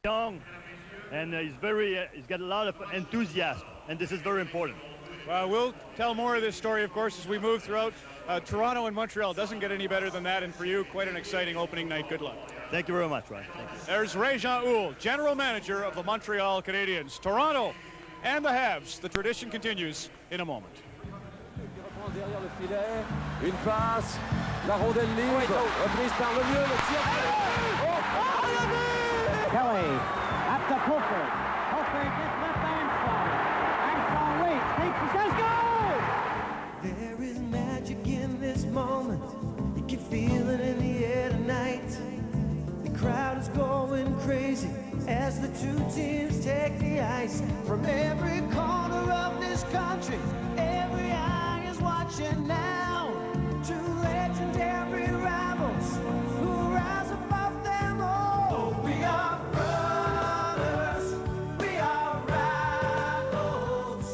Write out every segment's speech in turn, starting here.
Young, and he's got a lot of enthusiasm, and this is very important. Well, we'll tell more of this story, of course, as we move throughout. Toronto and Montreal doesn't get any better than that, and for you, quite an exciting opening night. Good luck. Thank you very much, Ryan. Thank you. There's Réjean Houle, general manager of the Montreal Canadiens. Toronto and the Habs. The tradition continues in a moment. Derrière le filet, une passe, la rondelle libre, reprise par le mieux, le tir. Kelly at the Pooker. Pooker gets left hand side. Armstrong waits, takes, he says go! There is magic in this moment. You can feel it in the air tonight. The crowd is going crazy as the two teams take the ice. From every corner of this country, every eye is watching now. Two legendary rivals who rise above them all. Oh, we are brothers, we are rivals.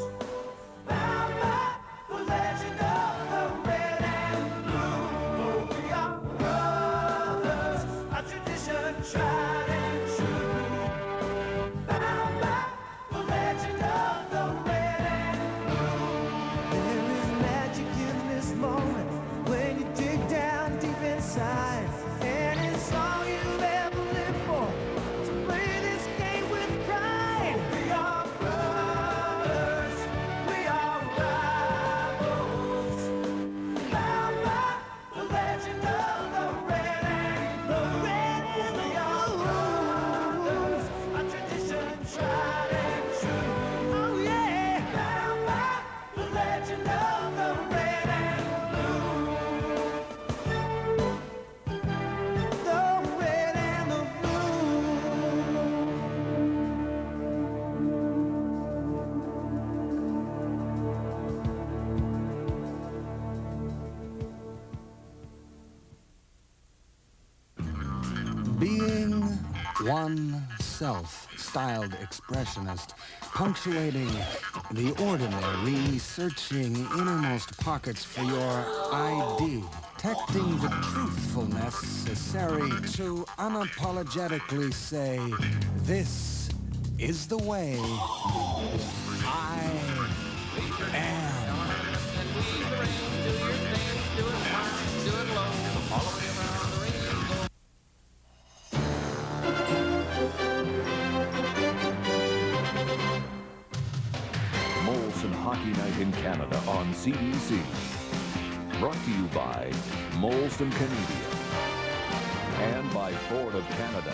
Bound by the legend of the red and blue. Oh, we are brothers, our tradition tried and true. Bound by the legend of the red and blue. There is magic in this moment when you dig down deep inside. And it's all you've ever lived for, to play this game with pride. We are brothers, we are rivals. Bound by the legend of the red and blue. We are brothers, our tradition tried and true. Oh yeah, bound by the legend of the red and blue. The red and the blue. Being oneself, styled expressionist, punctuating the ordinary, searching innermost pockets for your ID, detecting the truthfulness necessary to unapologetically say, this is the way I am. Molson Hockey Night in Canada on CBC. Brought to you by Molson Canadiens and by Ford of Canada,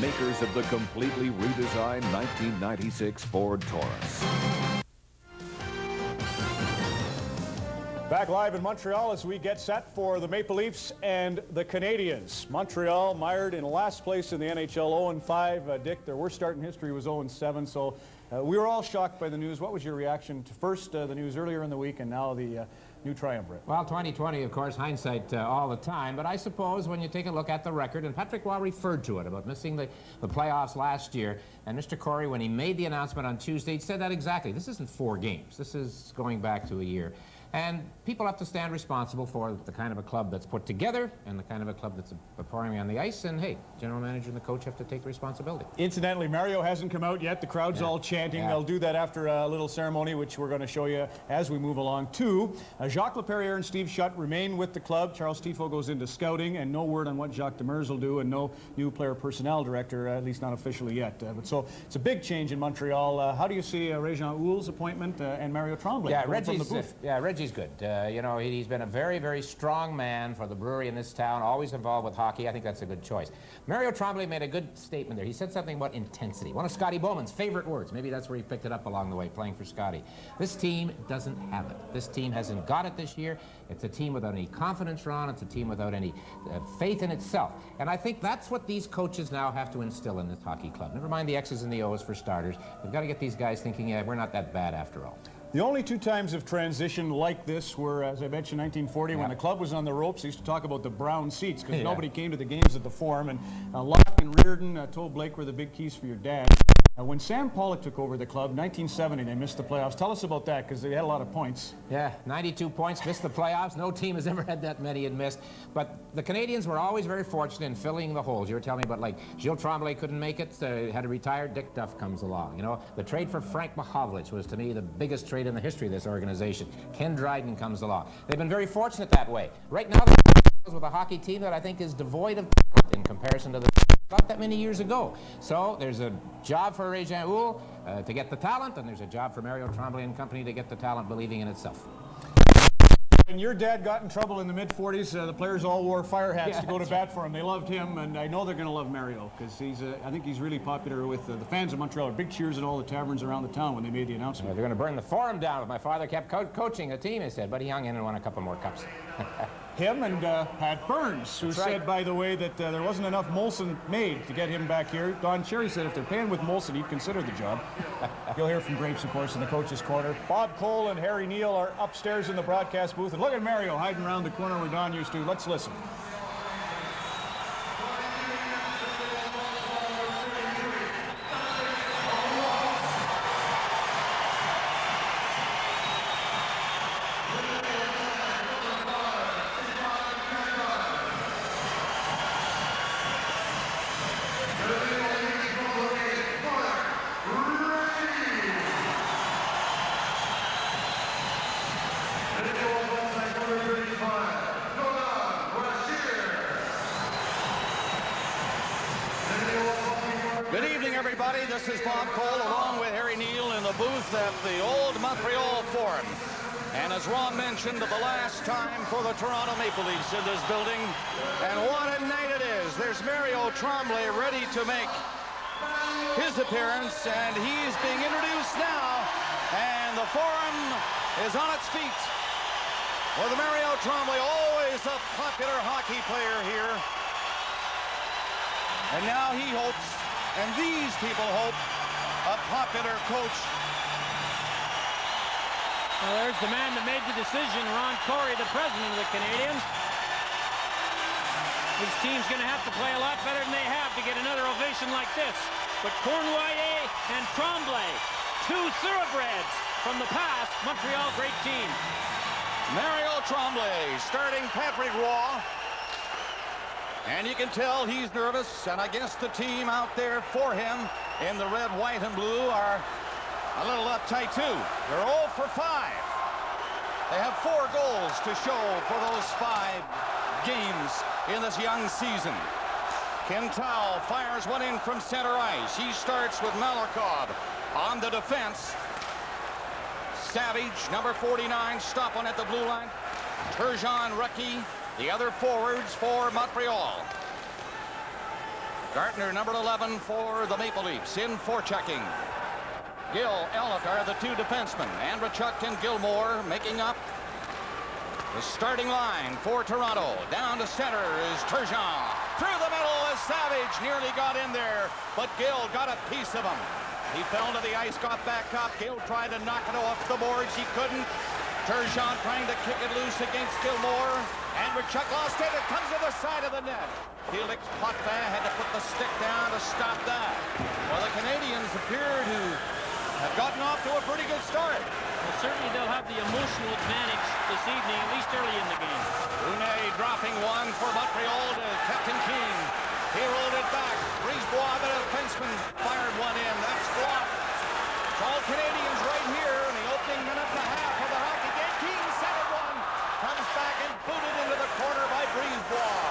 makers of the completely redesigned 1996 Ford Taurus. Back live in Montreal as we get set for the Maple Leafs and the Canadiens. Montreal mired in last place in the NHL, 0-5. Dick, their worst start in history was 0-7, so we were all shocked by the news. What was your reaction to first the news earlier in the week and now the new triumvirate? Well, 2020, of course, hindsight all the time, but I suppose when you take a look at the record, and Patrick Roy referred to it about missing the playoffs last year, and Mr. Corey, when he made the announcement on Tuesday, he said that exactly. This isn't 4 games. This is going back to a year. And people have to stand responsible for the kind of a club that's put together and the kind of a club that's performing on the ice. And, hey, general manager and the coach have to take responsibility. Incidentally, Mario hasn't come out yet. The crowd's all chanting. They'll do that after a little ceremony, which we're going to show you as we move along, too. Jacques Laperriere and Steve Shutt remain with the club. Charles Tifo goes into scouting, and no word on what Jacques Demers will do, and no new player personnel director, at least not officially yet. But so it's a big change in Montreal. How do you see Réjean Houle's appointment and Mario Tremblay from the booth? Reggie's good. You know, he's been a very, very strong man for the brewery in this town, always involved with hockey. I think that's a good choice. Mario Tremblay made a good statement there. He said something about intensity. One of Scotty Bowman's favorite words. Maybe that's where he picked it up along the way, playing for Scotty. This team doesn't have it. This team hasn't got it this year. It's a team without any confidence, Ron. It's a team without any faith in itself. And I think that's what these coaches now have to instill in this hockey club. Never mind the X's and the O's for starters. They've got to get these guys thinking, yeah, we're not that bad after all. The only 2 times of transition like this were, as I mentioned, 1940, when the club was on the ropes. They used to talk about the brown seats because nobody came to the games at the Forum. And Locke and Reardon told Blake were the big keys for your dad. When Sam Pollock took over the club, 1970, they missed the playoffs. Tell us about that, because they had a lot of points. Yeah, 92 points, missed the playoffs. No team has ever had that many and missed. But the Canadiens were always very fortunate in filling the holes. You were telling me about, like, Gilles Tremblay couldn't make it, had to retire. Dick Duff comes along. You know, the trade for Frank Mahovlich was, to me, the biggest trade in the history of this organization. Ken Dryden comes along. They've been very fortunate that way. Right now, they're with a hockey team that I think is devoid of talent in comparison to the not that many years ago. So there's a job for Régin Houle to get the talent, and there's a job for Mario Tremblay and company to get the talent believing in itself. When your dad got in trouble in the mid-40s, the players all wore fire hats to go to bat for him. They loved him, and I know they're going to love Mario, because I think he's really popular with the fans of Montreal. Big cheers at all the taverns around the town when they made the announcement. They're going to burn the Forum down if my father kept coaching the team, he said, but he hung in and won a couple more cups. Him and Pat Burns, who said, by the way, that there wasn't enough Molson made to get him back here. Don Cherry said if they're paying with Molson, he'd consider the job. You'll hear from Grapes, of course, in the coach's corner. Bob Cole and Harry Neal are upstairs in the broadcast booth. And look at Mario hiding around the corner where Don used to. Let's listen. Good evening, everybody. This is Bob Cole along with Harry Neal in the booth at the old Montreal Forum. And as Ron mentioned, the last time for the Toronto Maple Leafs in this building. And what a night it is. There's Mario Tremblay ready to make his appearance, and he's being introduced now. And the Forum is on its feet. With Mario Tremblay, always a popular hockey player here. And now he hopes, and these people hope, a popular coach. Well, there's the man that made the decision, Ron Corey, the president of the Canadiens. His team's going to have to play a lot better than they have to get another ovation like this. But Cournoyer and Tremblay, two thoroughbreds from the past, Montreal great team. Mario Tremblay starting Patrick Roy. And you can tell he's nervous, and I guess the team out there for him in the red, white, and blue are a little uptight too. They're 0 for 5. They have 4 goals to show for those 5 games in this young season. Quintal fires one in from center ice. He starts with Malakov on the defense. Savage, number 49, stopping at the blue line. Turgeon, rookie. The other forwards for Montreal. Gartner, number 11 for the Maple Leafs, in forechecking. Gill, Elliott are the 2 defensemen. Andrechuk and Gilmore making up the starting line for Toronto. Down to center is Turgeon. Through the middle as Savage nearly got in there, but Gill got a piece of him. He fell to the ice, got back up. Gill tried to knock it off the boards. He couldn't. Turgeon trying to kick it loose against Gilmore. Andrechuk lost it. It comes to the side of the net. Felix Potvin had to put the stick down to stop that. Well, the Canadiens appear to have gotten off to a pretty good start. Well, certainly they'll have the emotional advantage this evening, at least early in the game. Brunet dropping one for Montreal to Captain King. He rolled it back. Brisebois, the defenseman, fired one in. That's blocked. It's all Canadians right here in the opening minute and a half of the hockey game. King centered one. Comes back and booted into the corner by Brisebois.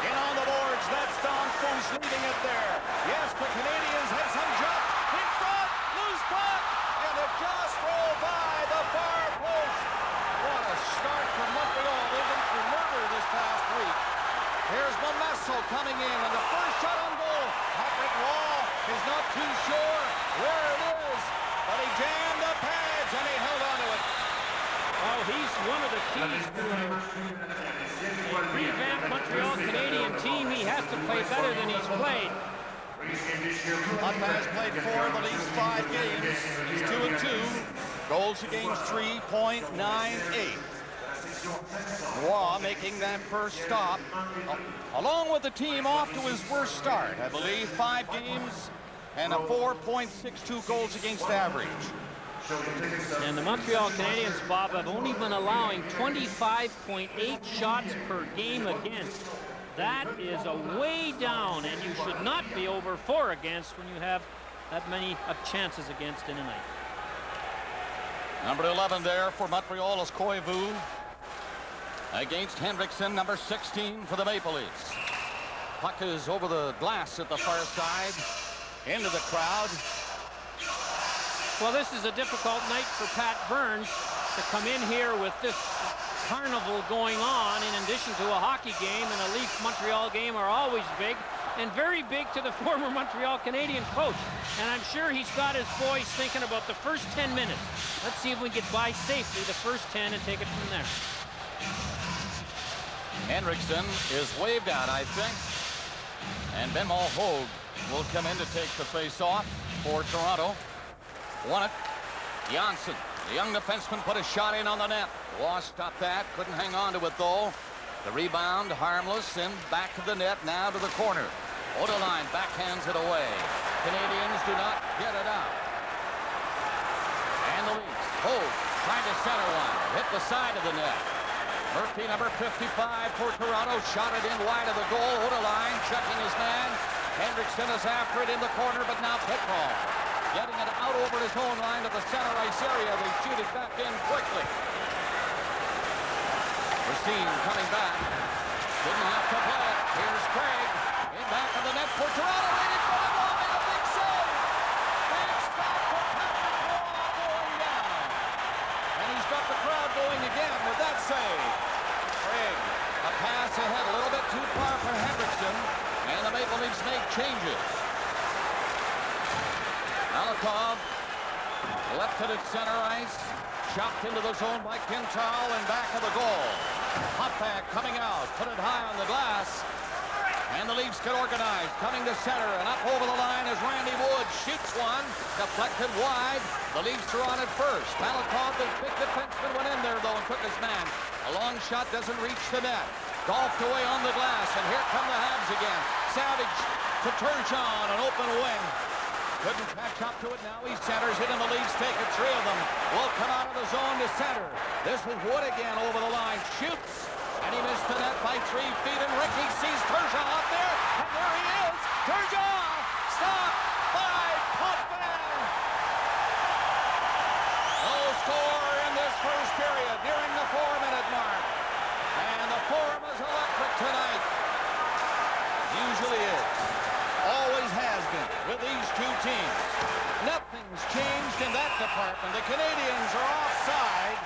In on the boards, that's Don Foose leaving it there. Yes, the Canadians had some jump. In front, loose puck, and it just rolled by the far post. What a start for Montreal. They've been through murder this past week. Here's Momesso coming in, and the first shot on goal. Patrick Roy is not too sure where it is, but he jammed the pads and he held on to it. Oh, he's one of the keys to a revamped Montreal Canadian team. He has to play better than he's played. Potvin has played 4 of the Leafs 5 games. He's 2-2. Goals against 3.98. Roy making that first stop, along with the team off to his worst start. I believe 5 games, and a 4.62 goals against average. And the Montreal Canadiens, Bob, have only been allowing 25.8 shots per game against. That is a way down, and you should not be over 4 against when you have that many chances against in a night. Number 11 there for Montreal is Koivu. Against Henriksen, number 16 for the Maple Leafs. Puck is over the glass at the far side, into the crowd. Well, this is a difficult night for Pat Burns to come in here with this carnival going on in addition to a hockey game, and a Leaf-Montreal game are always big, and very big to the former Montreal Canadiens coach. And I'm sure he's got his boys thinking about the first 10 minutes. Let's see if we get by safely the first 10 and take it from there. Henriksen is waved out, I think. And Ben Mulholland will come in to take the face-off for Toronto. Won it. Janssen, the young defenseman, put a shot in on the net. Waugh stopped that. Couldn't hang on to it, though. The rebound, harmless, and back of the net, now to the corner. Odeline backhands it away. Canadians do not get it out. And the Leafs hold, trying to center one. Hit the side of the net. Murphy, number 55 for Toronto, shot it in wide of the goal. Odeline checking his man. Henriksen is after it in the corner, but now Petrov getting it out over his own line to the center ice area. They shoot it back in quickly. Racine coming back. Didn't have to play it. Here's Craig. In back of the net for Toronto. Waiting for the goal. Make a big save. Big spot for Patrick Roy going down. And he's got the crowd going again with that save. Craig, a pass ahead, a little bit too far for Henriksen. And the Maple Leafs make changes. Malikov left it at center ice. Chopped into the zone by Quintal and back of the goal. Hotback coming out, put it high on the glass. And the Leafs get organized, coming to center, and up over the line as Randy Wood shoots one, deflected wide. The Leafs are on it first. Malikov, the big defenseman, went in there, though, and took his man. A long shot doesn't reach the net. Golfed away on the glass, and here come the Habs again. Savage to Turgeon, an open wing. Couldn't catch up to it. Now he centers it, and the Leafs take it. 3 of them will come out of the zone to center. This is Wood again over the line. Shoots, and he missed the net by 3 feet, and Rickey sees Turgeon up there, and there he is. Turgeon stopped by Potvin. No score in this first period, nearing the 4-minute mark. And the Forum is electric tonight. Usually is. Always has been with these two teams. Nothing's changed in that department. The Canadiens are offside.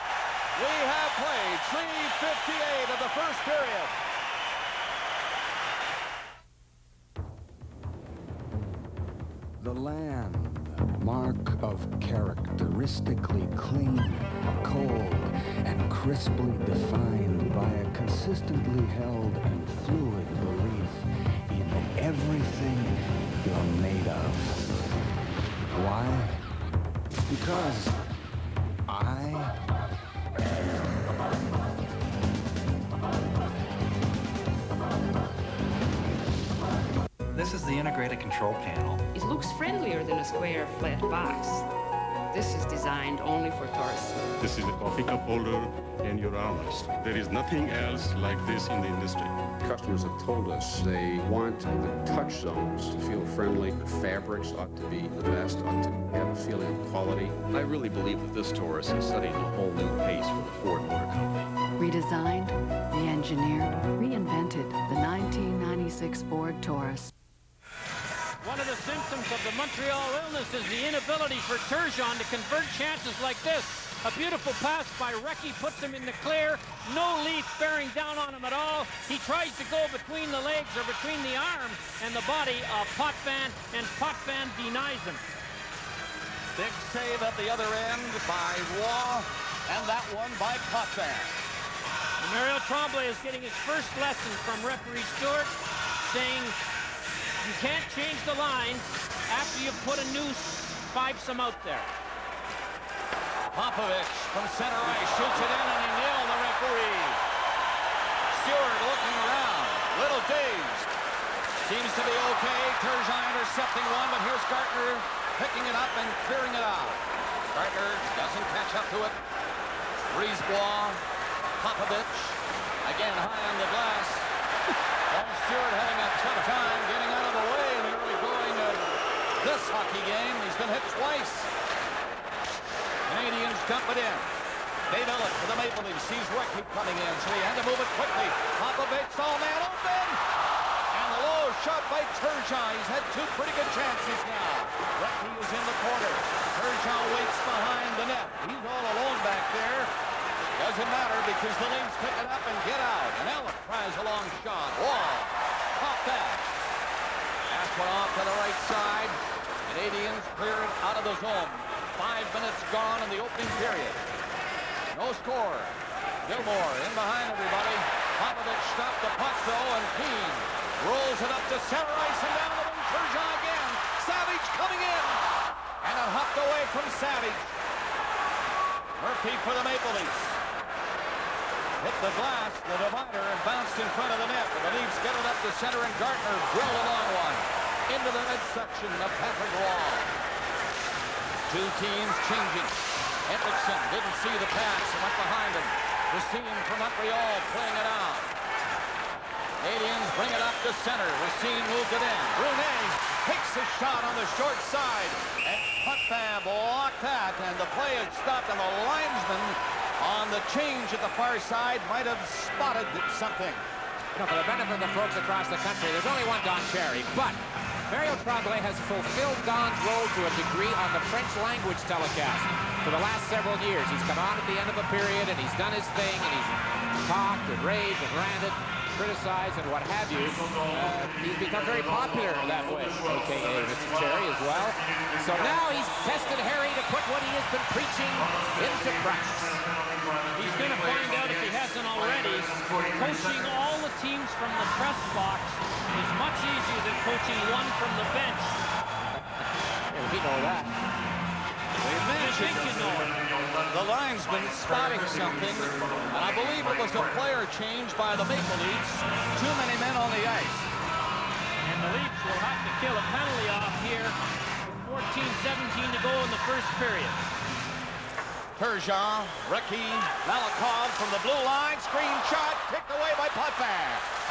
We have played 3:58 of the first period. The land, mark of characteristically clean, cold, and crisply defined by a consistently held and fluid belief in everything you're made of. Why? Because This is the integrated control panel. It looks friendlier than a square, flat box. This is designed only for tourists. This is a coffee cup holder and your armrest. There is nothing else like this in the industry. Customers have told us they want the touch zones to feel friendly. The fabrics ought to be the best, ought to have a feeling of quality. I really believe that this Taurus is setting a whole new pace for the Ford Motor Company. Redesigned, re-engineered, reinvented the 1996 Ford Taurus. One of the symptoms of the Montreal illness is the inability for Turgeon to convert chances like this. A beautiful pass by Recchi puts him in the clear. No Leaf bearing down on him at all. He tries to go between the legs or between the arm and the body of Potvin, and Potvin denies him. Big save at the other end by Waugh, and that one by Potvin. Mario Tremblay is getting his first lesson from referee Stewart, saying you can't change the lines after you've put a noose, some out there. Popovich from center ice shoots it in, and he nailed the referee. Stewart looking around, little dazed. Seems to be okay. Turgeon intercepting one, but here's Gartner picking it up and clearing it out. Gartner doesn't catch up to it. Brisebois, Popovich, again high on the glass. Paul Stewart having a tough time getting out of the way in the early going of this hockey game. He's been hit twice. Canadians dump it in. Dave Ellett for the Maple Leafs. Sees Recchi coming in, so he had to move it quickly. Popovich, all man open! And the low shot by Turgeon. He's had two pretty good chances now. Recchi is in the corner. Turgeon waits behind the net. He's all alone back there. Doesn't matter because the Leafs pick it up and get out. And Ellett tries a long shot. Wall. Pop that. Pass one off to the right side. Canadians clear it out of the zone. 5 minutes gone in the opening period. No score. Gilmore in behind everybody. Popovich stopped the puck though, and Keane rolls it up to center ice and down the wing. Turgeon again. Savage coming in. And it hopped away from Savage. Murphy for the Maple Leafs. Hit the glass, the divider, and bounced in front of the net. The Leafs get it up to center, and Gartner drilled a long one into the midsection of Patrick Wall. Two teams changing. Hendrickson didn't see the pass and went behind him. Racine from Montreal playing it out. Canadians bring it up to center. Racine moved it in. Brunet takes a shot on the short side. And Potvin blocked that. And the play had stopped. And the linesman on the change at the far side might have spotted something. You know, for the benefit of the folks across the country, there's only one Don Cherry. But Mario Tremblay has fulfilled Don's role to a degree on the French language telecast for the last several years. He's come on at the end of a period and he's done his thing and he's talked and raved and ranted, criticized and what have you. He's become very popular that way, a.k.a. Mr. Cherry as well. So now he's tested Harry to put what he has been preaching into practice. He's going to find out, if he hasn't already, coaching all the teams from the press box is much easier than coaching one from the bench. Yeah, we know that. They mentioned the linesman spotting something, and I believe it was a player change by the Maple Leafs. Too many men on the ice. And the Leafs will have to kill a penalty off here. 14-17 to go in the first period. Turgeon, Recchi, Malakhov from the blue line. Screen shot, kicked away by Potvin.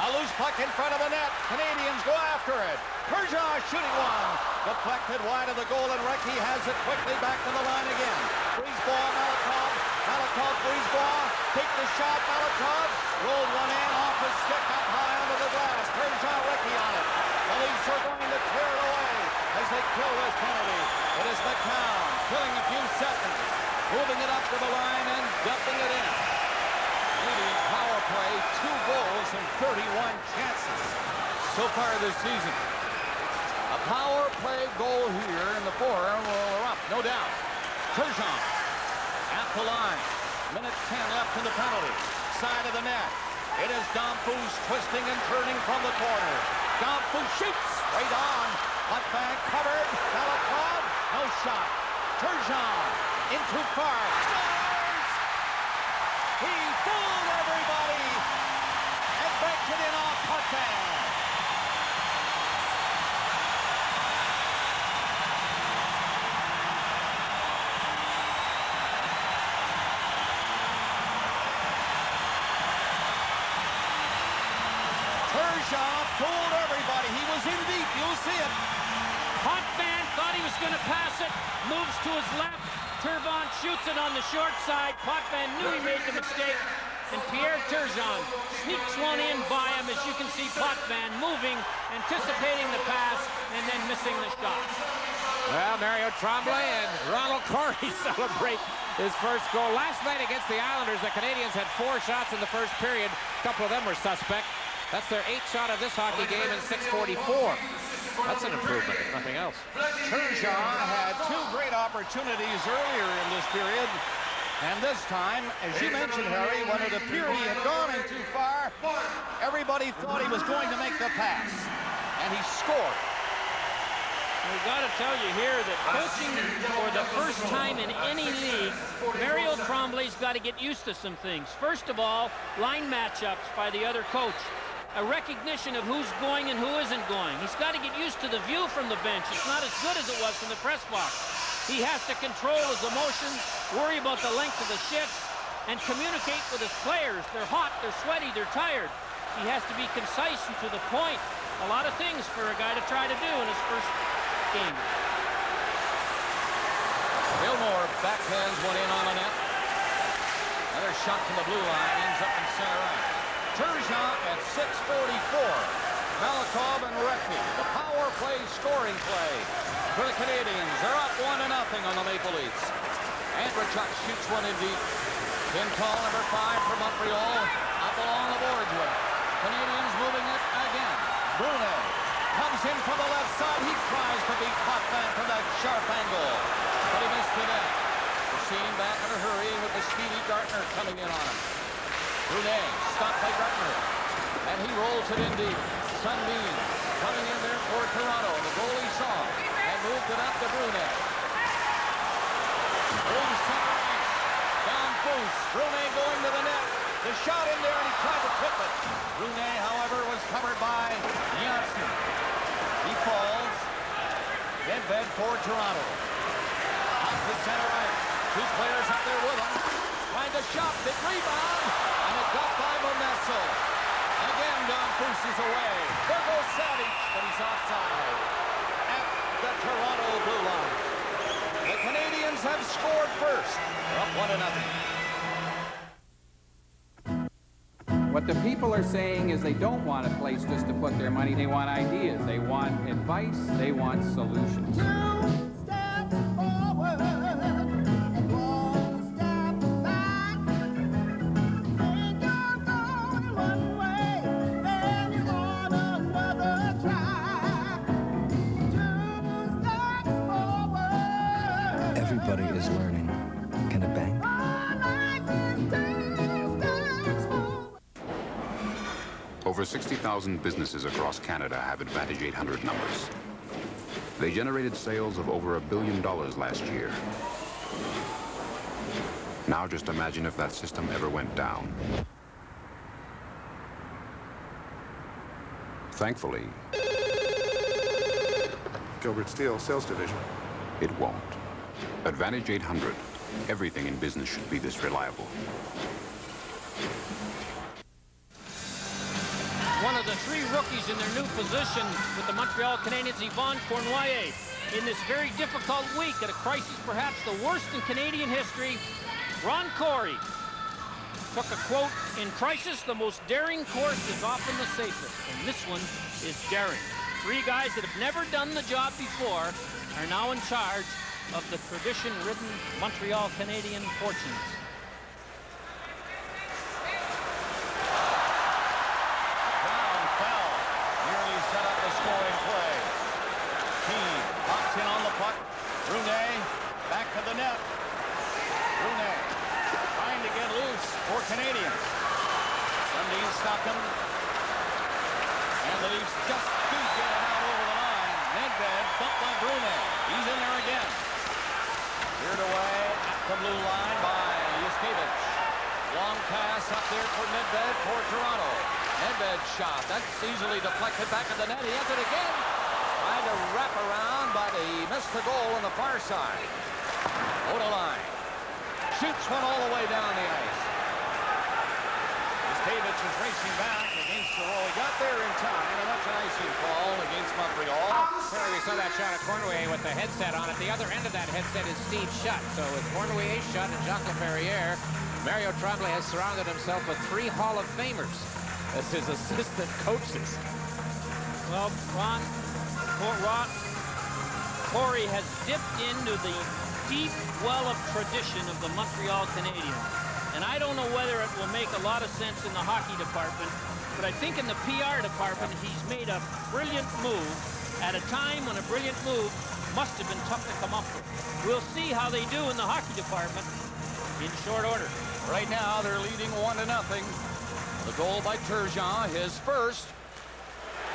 A loose puck in front of the net. Canadians go after it. Turgeon shooting one. Deflected wide of the goal, and Recchi has it quickly back to the line again. Brisebois, Malakhov. Malakhov, Brisebois. Take the shot, Malakhov. Rolled one in off his stick up high under the glass. Turgeon, Recchi on it. The Leafs are going to clear it away as they kill this penalty. It is McCown killing a few seconds. Moving it up to the line and dumping it in. Canadian power play, 2 goals and 31 chances so far this season. A power play goal here in the 4 will erupt, no doubt. Turgeon at the line. Minute 10 left in the penalty. Side of the net. It is Domfus twisting and turning from the corner. Domfus shoots right on. Potvin covered. Malakhov, no shot. Turgeon in too far. Scores! He fooled everybody and backed it in off Potvin. Turgeon fooled everybody. He was in deep. You'll see it. Potvin thought he was going to pass it. Moves to his left. Turgeon shoots it on the short side. Potvin knew he made the mistake. And Pierre Turgeon sneaks one in by him. As you can see, Potvin moving, anticipating the pass, and then missing the shot. Well, Mario Tremblay and Ronald Corey celebrate his first goal. Last night against the Islanders, the Canadians had 4 shots in the first period. A couple of them were suspect. That's their 8th shot of this hockey game in 6:44. That's an improvement, if nothing else. Turgeon had 2 great opportunities earlier in this period. And this time, as you mentioned, Harry, when it appeared he had gone in too far, everybody thought he was going to make the pass. And he scored. We've got to tell you here that coaching for the first time in any league, Mario Tremblay's got to get used to some things. First of all, line matchups by the other coach. a recognition of who's going and who isn't going. He's got to get used to the view from the bench. It's not as good as it was from the press box. He has to control his emotions, worry about the length of the shifts, and communicate with his players. They're hot, they're sweaty, they're tired. He has to be concise and to the point. A lot of things for a guy to try to do in his first game. Gilmore backhands one in on the net. Another shot from the blue line, ends up in center ice. Turgeon at 6:44. Malakov and Recchi, the power play scoring play for the Canadiens. They're up 1-0 on the Maple Leafs. Andrechuk shoots one in deep. Pintal, number 5 for Montreal, up along the boards with it. Canadiens moving it again. Brunet comes in from the left side. He tries to beat Potvin from that sharp angle, but he missed the net. We're seeing him back in a hurry with the speedy Gartner coming in on him. Brunet stopped by Gartner, and he rolls it in deep. Sundin coming in there for Toronto. The goalie saw and moved it up to Brunet. Over center ice. Down Foose. Brunet going to the net. The shot in there, and he tried to clip it. Brunet, however, was covered by Janssen. He falls. Nedved for Toronto. Out to center ice. Two players up there with him. Trying to shot. Big rebound. And it got by Monesso. Again, Don Foose is away. There goes Savage, but he's offside at the Toronto blue line. The Canadiens have scored first. They're up 1-0. What the people are saying is they don't want a place just to put their money. They want ideas. They want advice. They want solutions. Everybody is learning. Can it bang? Over 60,000 businesses across Canada have Advantage 800 numbers. They generated sales of over $1 billion last year. Now just imagine if that system ever went down. Thankfully, Gilbert Steel, Sales Division. it won't. Advantage 800. Everything in business should be this reliable. One of the 3 rookies in their new position with the Montreal Canadiens, Yvon Cournoyer, in this very difficult week at a crisis perhaps the worst in Canadian history. Ron Corey took a quote, "In crisis, the most daring course is often the safest," and this one is daring. 3 guys that have never done the job before are now in charge of the tradition-ridden Montreal Canadian fortunes. Brown fell. Nearly set up the scoring play. Keane pops in on the puck. Brunet back to the net. Brunet trying to get loose for Canadiens. Sundin stopped him. And the Leafs just do get it out over the line. Nedved bumped by Brunet. He's in there again. Cleared away at the blue line by Yuskevich. Long pass up there for Nedved for Toronto. Nedved's shot. That's easily deflected back at the net. He has it again. Tried to wrap around, but he missed the goal on the far side. Odeline shoots one all the way down the ice. Yuskevich is racing back against the roll. He got there in time, and that's an icing call against Montreal. Sorry, we saw that shot of Cournoyer with the headset on. At the other end of that headset is Steve Shutt. So with Cournoyer's shot and Jacques Laperriere, Mario Tremblay has surrounded himself with 3 Hall of Famers as his assistant coaches. Well, Corey has dipped into the deep well of tradition of the Montreal Canadiens. And I don't know whether it will make a lot of sense in the hockey department, but I think in the PR department, he's made a brilliant move at a time when a brilliant move must have been tough to come up with. We'll see how they do in the hockey department in short order. Right now, they're leading 1-0. The goal by Turgeon, his first.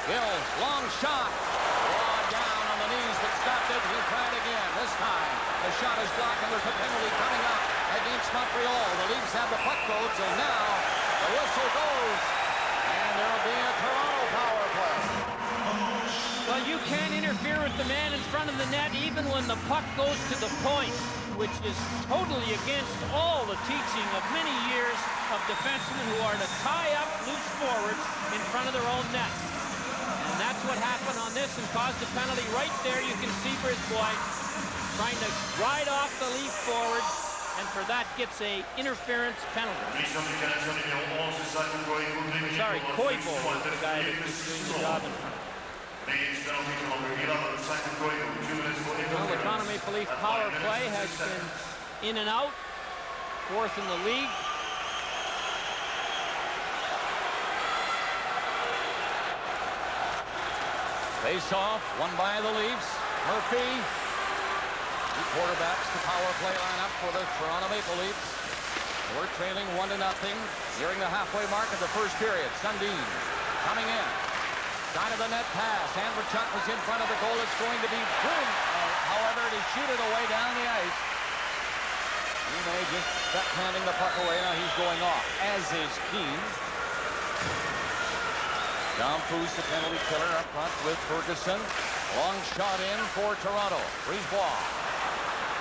Gills, long shot. Draw down on the knees, but stopped it. He'll try it again. This time, the shot is blocked, and there's a penalty coming up against Montreal. The Leafs have the puck codes, and now the whistle goes. And there'll be a Toronto power play. Well, you can't interfere with the man in front of the net even when the puck goes to the point, which is totally against all the teaching of many years of defensemen who are to tie up loose forwards in front of their own net. And that's what happened on this and caused the penalty right there. You can see Brisbois trying to ride off the leaf forward, and for that gets a interference penalty. Sorry, Koivu was the guy that was doing the job in front. Well, the Toronto Maple Leaf power play has been in and out, fourth in the league. Face off, won by the Leafs. Murphy. He quarterbacks the power play lineup for the Toronto Maple Leafs. We're trailing 1-0 nearing the halfway mark of the first period. Sundin coming in. Side of the net pass. Andrechuk was in front of the goal. It's going to be boom. However, to shoot it away down the ice. He may just step handing the puck away. Now he's going off, as is Keane. John Foose, the penalty killer, up front with Ferguson. Long shot in for Toronto. Brisebois.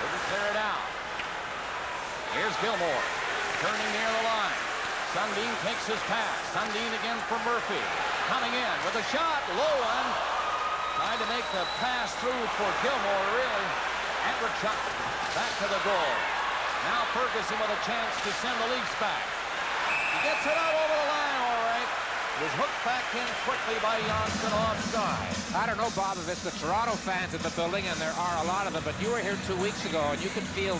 Doesn't clear it out. Here's Gilmore. Turning near the line. Sundin takes his pass. Sundin again for Murphy. Coming in with a shot. Low one. Trying to make the pass through for Gilmore, really. Andrechuk back to the goal. Now Ferguson with a chance to send the Leafs back. He gets it out over the line, all right. Was hooked back in quickly by Janssen offside. I don't know, Bob, if it's the Toronto fans in the building, and there are a lot of them, but you were here 2 weeks ago, and you could feel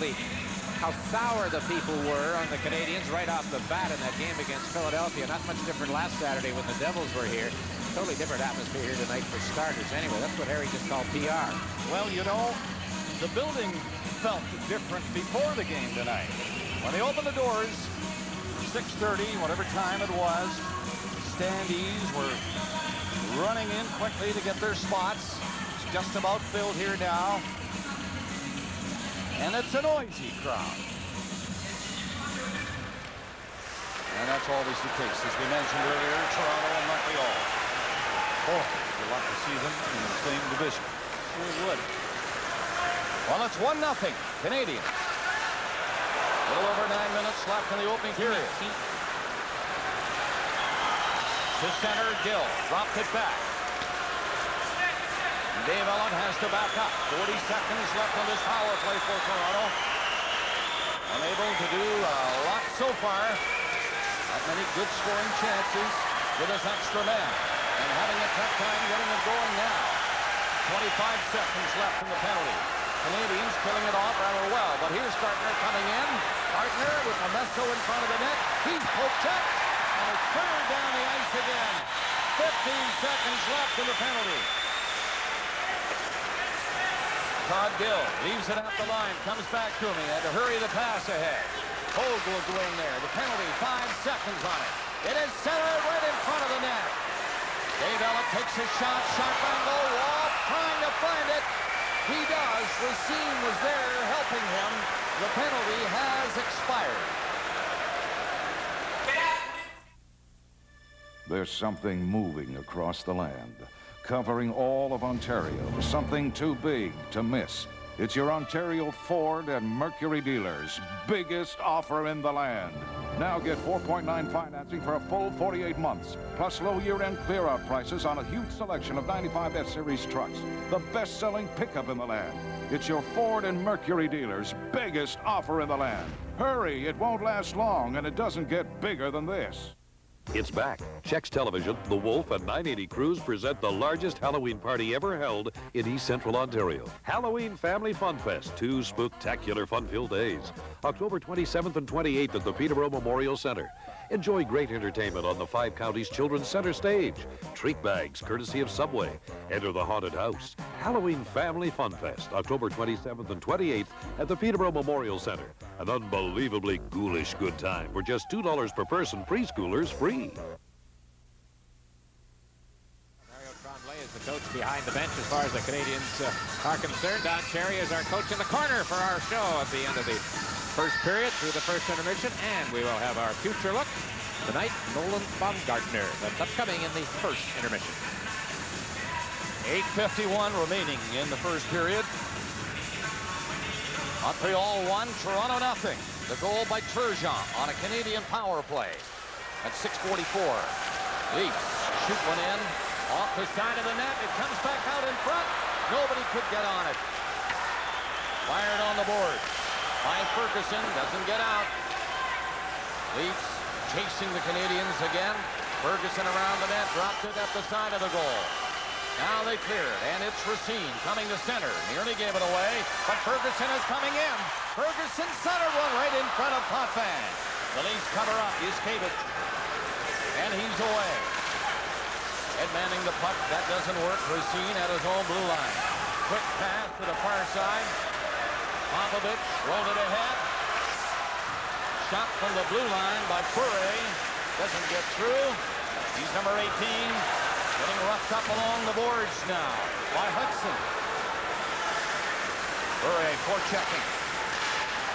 how sour the people were on the Canadiens right off the bat in that game against Philadelphia. Not much different last Saturday when the Devils were here. Totally different atmosphere here tonight for starters. Anyway, that's what Harry just called PR. Well, you know, the building felt different before the game tonight. When they opened the doors, 6:30, whatever time it was, standees were running in quickly to get their spots. It's just about filled here now. And it's a noisy crowd. And that's always the case, as we mentioned earlier, Toronto and Montreal. Oh, you'd like to see them in the same division. Sure would. Well, it's 1-0, Canadiens. A little over 9 minutes left in the opening period. To center, Gill dropped it back. Dave Ellett has to back up. 40 seconds left on this power play for Toronto. Unable to do a lot so far. Not many good scoring chances with his extra man. And having a tough time getting it going now. 25 seconds left in the penalty. Canadiens killing it off rather well. But here's Gartner coming in. Gartner with Momesso in front of the net. He's poked up. And it's cleared down the ice again. 15 seconds left in the penalty. Todd Gill leaves it at the line, comes back to me, had to hurry the pass ahead. Hogue will go in there. The penalty, 5 seconds on it. It is centered right in front of the net. Dave Ellett takes his shot, sharp angle, Wolf trying to find it. He does. Racine was there helping him. The penalty has expired. There's something moving across the land, covering all of Ontario, something too big to miss. It's your Ontario Ford and Mercury dealers' biggest offer in the land. Now get 4.9 financing for a full 48 months, plus low year-end clear-out prices on a huge selection of 95 S-Series trucks, the best-selling pickup in the land. It's your Ford and Mercury dealers' biggest offer in the land. Hurry, it won't last long, and it doesn't get bigger than this. It's back. Chex Television, The Wolf, and 980 Cruise present the largest Halloween party ever held in East Central Ontario. Halloween Family Fun Fest, 2 spectacular fun-filled days. October 27th and 28th at the Peterborough Memorial Centre. Enjoy great entertainment on the 5 Counties Children's Center stage. Treat bags, courtesy of Subway. Enter the haunted house. Halloween Family Fun Fest, October 27th and 28th at the Peterborough Memorial Centre. An unbelievably ghoulish good time for just $2 per person, preschoolers free. Mario Tremblay is the coach behind the bench as far as the Canadiens are concerned. Don Cherry is our coach in the corner for our show at the end of the first period through the first intermission, and we will have our future look Tonight, Nolan Baumgartner. That's upcoming in the first intermission. 8:51 remaining in the first period. Montreal 1, Toronto 0. The goal by Turgeon on a Canadian power play. At 6:44. Leafs shoot one in. Off the side of the net. It comes back out in front. Nobody could get on it. Fired on the board by Ferguson. Doesn't get out. Leafs chasing the Canadiens again. Ferguson around the net. Dropped it at the side of the goal. Now they clear it, and it's Racine coming to center. Nearly gave it away, but Ferguson is coming in. Ferguson centered one right in front of Potvin. The Leafs cover up. Yuskevich. And he's away. Ed manning the puck. That doesn't work. Racine at his own blue line. Quick pass to the far side. Popovich rolled it ahead. Shot from the blue line by Bure. Doesn't get through. He's number 18. Getting roughed up along the boards now by Hudson. Bure forechecking.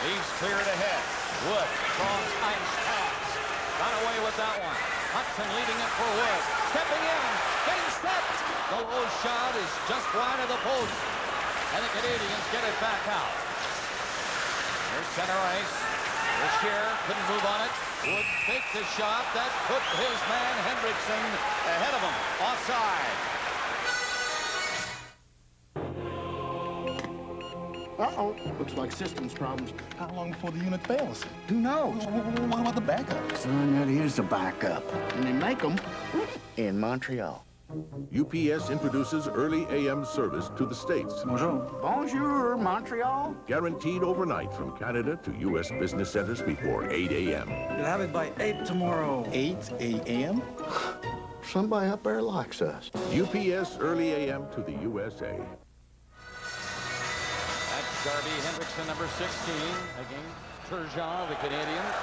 Leaves cleared ahead. Wood cross ice pass. Got away with that one. Hudson leading it for Wood. Stepping in. Getting stepped. The low shot is just wide of the post. And the Canadiens get it back out. Here's center ice. Richier couldn't move on it. Wood faked the shot. That put his man Hendrickson ahead of him. Offside. Uh-oh. Looks like systems problems. How long before the unit fails? Who knows? What about the backup? Son, that is the backup. And they make them in Montreal. UPS introduces early AM service to the States. Bonjour. Bonjour, Montreal. Guaranteed overnight from Canada to U.S. business centers before 8 a.m. You'll have it by 8 tomorrow. 8 a.m.? Somebody up there likes us. UPS early AM to the USA. That's Darby Hendrickson, number 16, against Turgeon of the Canadiens.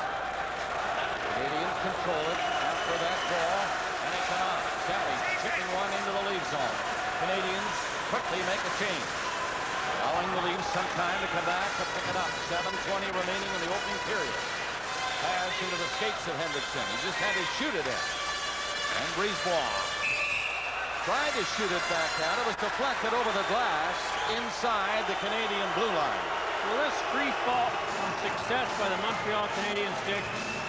Canadiens control it after that ball, and it's on. Sally chipping one into the lead zone. Canadiens quickly make a change, allowing the Leafs some time to come back to pick it up. 7:20 remaining in the opening period. Pass into the skates of Hendrickson. He just had to shoot it in. And Brisebois tried to shoot it back out. It was deflected over the glass inside the Canadian blue line. Well, this free fall success by the Montreal Canadiens, Dick,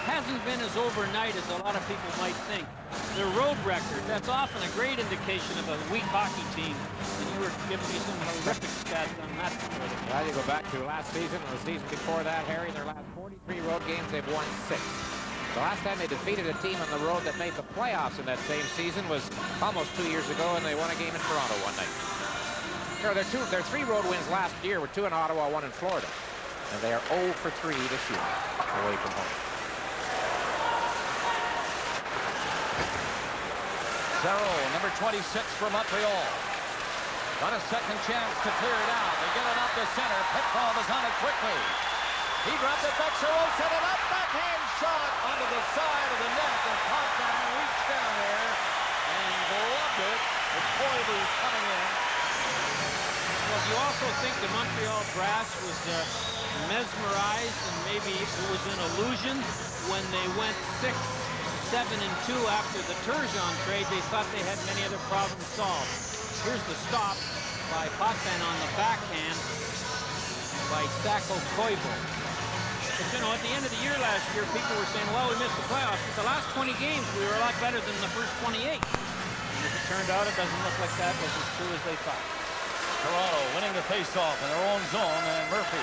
hasn't been as overnight as a lot of people might think. Their road record, that's often a great indication of a weak hockey team. And you were giving me some horrific stats on that. Well, you go back to last season and the season before that, Harry, their last 43 road games, they've won 6. The last time they defeated a team on the road that made the playoffs in that same season was almost 2 years ago, and they won a game in Toronto one night. Their 3 road wins last year were 2 in Ottawa, 1 in Florida. And they are 0 for 3 this year away from home. Zero, number 26 for Montreal. Got a second chance to clear it out. They get it up the center. Petrov is on it quickly. He dropped it back. Sherrill set it up. Backhand shot onto the side of the net. And Potvin reached down there and gloved it. The Koivu's coming in. Well, you also think the Montreal brass was mesmerized, and maybe it was an illusion when they went 6-7-2 after the Turgeon trade. They thought they had many other problems solved. Here's the stop by Potvin on the backhand by Sako Koivu. But, you know, at the end of the year last year, people were saying, well, we missed the playoffs. But the last 20 games, we were a lot better than the first 28. And as it turned out, it doesn't look like that was as true as they thought. Toronto winning the faceoff in their own zone, and Murphy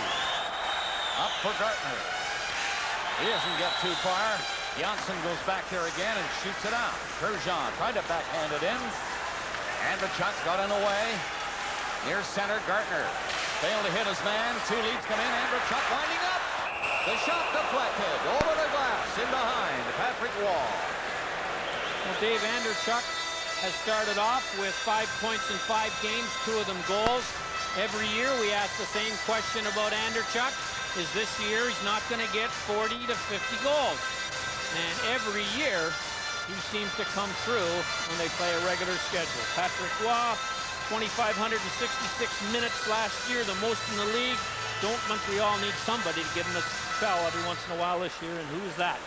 up for Gartner. He doesn't get too far. Janssen goes back there again and shoots it out. Turgeon tried to backhand it in. Andrechuk got in the way. Near center, Gartner failed to hit his man. 2 Leafs come in. Andrechuk winding up. The shot deflected over the glass in behind Patrick Wall. Well, Dave Andrechuk has started off with 5 points in 5 games, 2 of them goals. Every year we ask the same question about Andrechuk. Is this year he's not going to get 40 to 50 goals? And every year he seems to come through when they play a regular schedule. Patrick Roy, 2,566 minutes last year, the most in the league. Don't Montreal need somebody to give him a spell every once in a while this year, and who is that?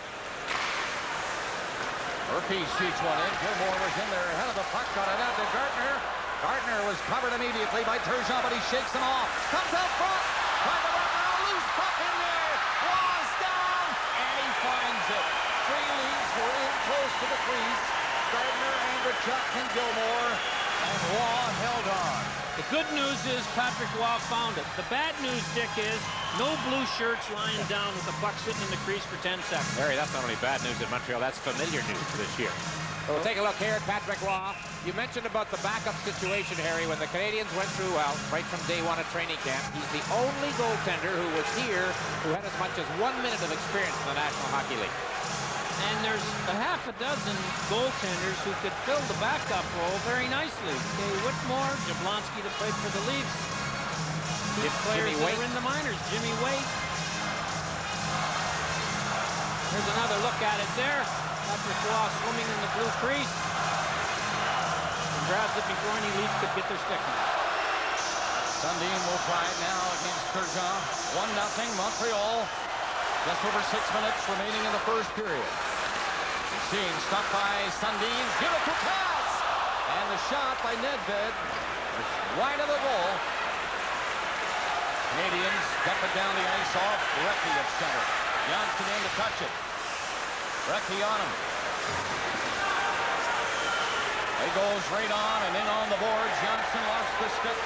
Murphy shoots one in. Gilmore was in there ahead of the puck. Got it out to Gardner. Gardner was covered immediately by Turgeon, but he shakes him off. Comes out front. Trying to run around. Loose puck in there. Waugh's down. And he finds it. Three leads were in close to the crease. Gardner, Andrechuk, and Gilmore. And Waugh held on. The good news is Patrick Waugh found it. The bad news, Dick, is no blue shirts lying down with the puck sitting in the crease for 10 seconds. Harry, that's not only bad news in Montreal, that's familiar news this year. So we'll take a look here at Patrick Waugh. You mentioned about the backup situation, Harry, when the Canadiens went through, well, right from day one at training camp. He's the only goaltender who was here who had as much as 1 minute of experience in the National Hockey League. And there's a half a dozen goaltenders who could fill the backup role very nicely. Okay, Whitmore, Jablonski that played for the Leafs. Two players that are in the minors. Jimmy Waite. Here's another look at it there. Patrick Waugh swimming in the blue crease. And grabs it before any Leafs could get their stick on it. Sundin will try it now against Turgeon. 1-0 Montreal. Just over 6 minutes remaining in the first period. Machine stopped by Sundin. Beautiful pass! And the shot by Nedved. Wide of the goal. Canadiens dump it down the ice off. Recchi at center. Johnson in to touch it. Recchi on him. He goes right on and in on the boards. Johnson lost the stick.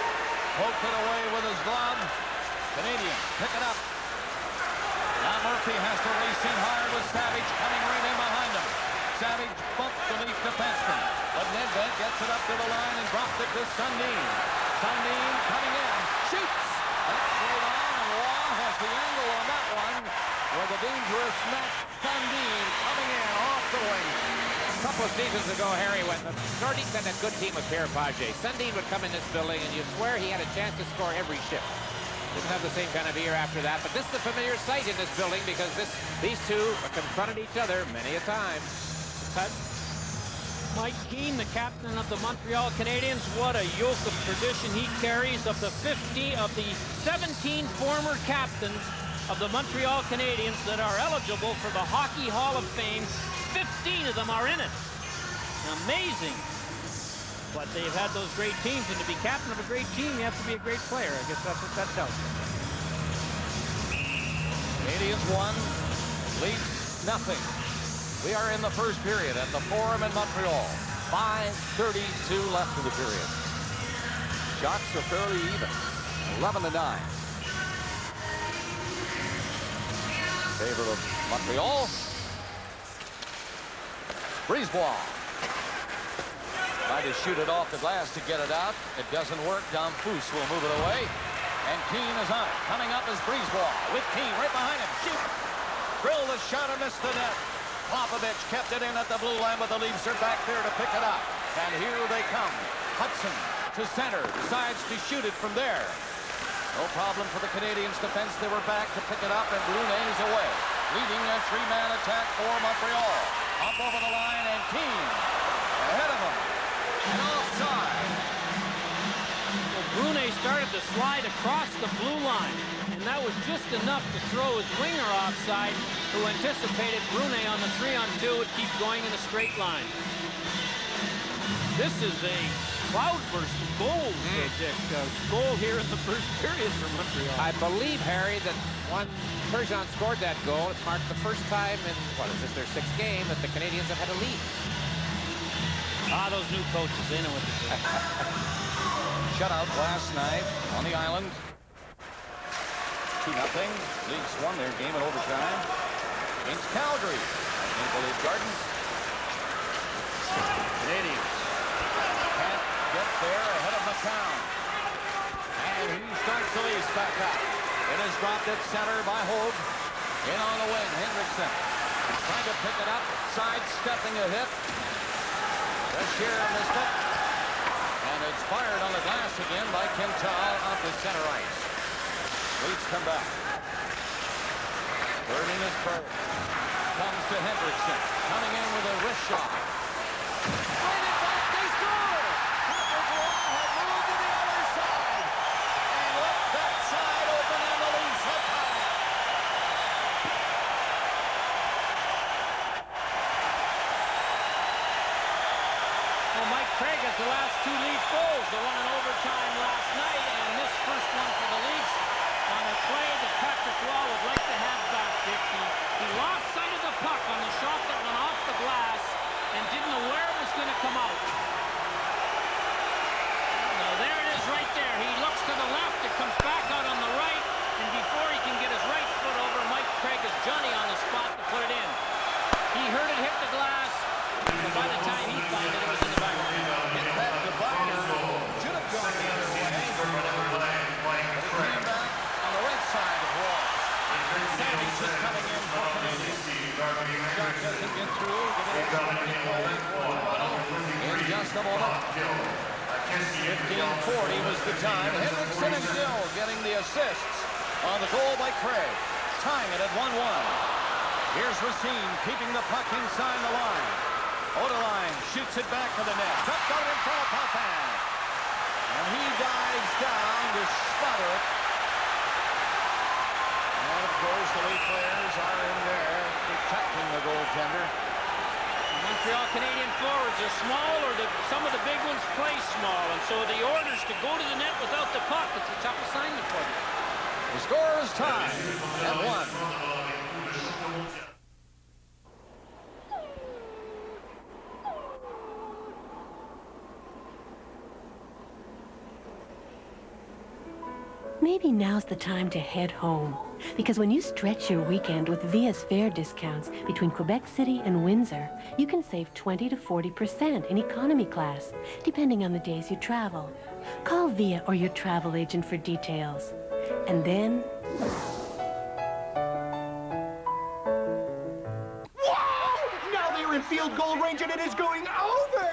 Poked it away with his glove. Canadiens pick it up. Now Murphy has to race in hard with Savage coming right in behind him. Savage bumped the Leaf defenseman, but Nedved gets it up to the line and dropped it to Sundin. Sundin coming in, shoots. That's right on, and Waugh has the angle on that one with a dangerous net. Sundin coming in off the wing. A couple of seasons ago, Harry, when the Nordiques had that good team with Pierre Pagé, Sundin would come in this building and you'd swear he had a chance to score every shift. Didn't have the same kind of year after that, but this is a familiar sight in this building because these two have confronted each other many a time. Mike Keane, the captain of the Montreal Canadiens, what a yoke of tradition he carries. Of the 17 former captains of the Montreal Canadiens that are eligible for the Hockey Hall of Fame, 15 of them are in it. Amazing. But they've had those great teams, and to be captain of a great team, you have to be a great player. I guess that's what that tells you. Canadiens 1, Leafs 0. We are in the first period at the Forum in Montreal. 5:32 left in the period. Shots are fairly even. 11-9. Favor of Montreal. Brisebois. Tried to shoot it off the glass to get it out. It doesn't work. Damphousse will move it away. And Keane is on it. Coming up is Brisebois with Keane right behind him. Shoot! Drilled the shot and missed the net. Popovich kept it in at the blue line, but the Leafs are back there to pick it up. And here they come. Hudson to center. Decides to shoot it from there. No problem for the Canadiens defense. They were back to pick it up, and Brunet's away. Leading a three-man attack for Montreal. Up over the line, and Keane ahead of him. And offside. Well, Brunet started to slide across the blue line, and that was just enough to throw his winger offside, who anticipated Brunet on the 3-on-2 would keep going in a straight line. This is a cloudburst goal, Dick. Goal here in the first period for Montreal. I believe, Harry, that when Turgeon scored that goal, it marked the first time in, what is this, their 6th game that the Canadiens have had a lead. Those new coaches, they know what to do. Shutout last night on the island. 2-0. Leafs won their game in overtime against Calgary at Maple Leaf Gardens. Canadiens can't get there ahead of McCown. And he starts the Leafs back up. It is dropped at center by Hogue. In on the wing, Hendrickson trying to pick it up, sidestepping a hit. Shearer missed it. And it's fired on the glass again by Quintal off the center ice. Leafs come back. Burning his pro. Comes to Hendrickson. Coming in with a wrist shot. Right in front, they score! Patrick Waugh had moved to the other side. And left that side open, and the Leafs have tied it. now's the time. Hendrickson and Gill getting the assists on the goal by Craig, tying it at 1-1. Here's Racine keeping the puck inside the line. Odeline shoots it back to the net. Tucked out in front of Potvin. And he dives down to smother it. And of course the Leaf players are in there protecting the goaltender. The Montreal Canadian forwards are small, or some of the big ones play small, and so the orders to go to the net without the puck, it's a tough assignment for them. The score is tied at 1. Maybe now's the time to head home. Because when you stretch your weekend with Via's fare discounts between Quebec City and Windsor, you can save 20 to 40% in economy class, depending on the days you travel. Call Via or your travel agent for details. And then... Whoa! Now they're in field goal range and it is going over!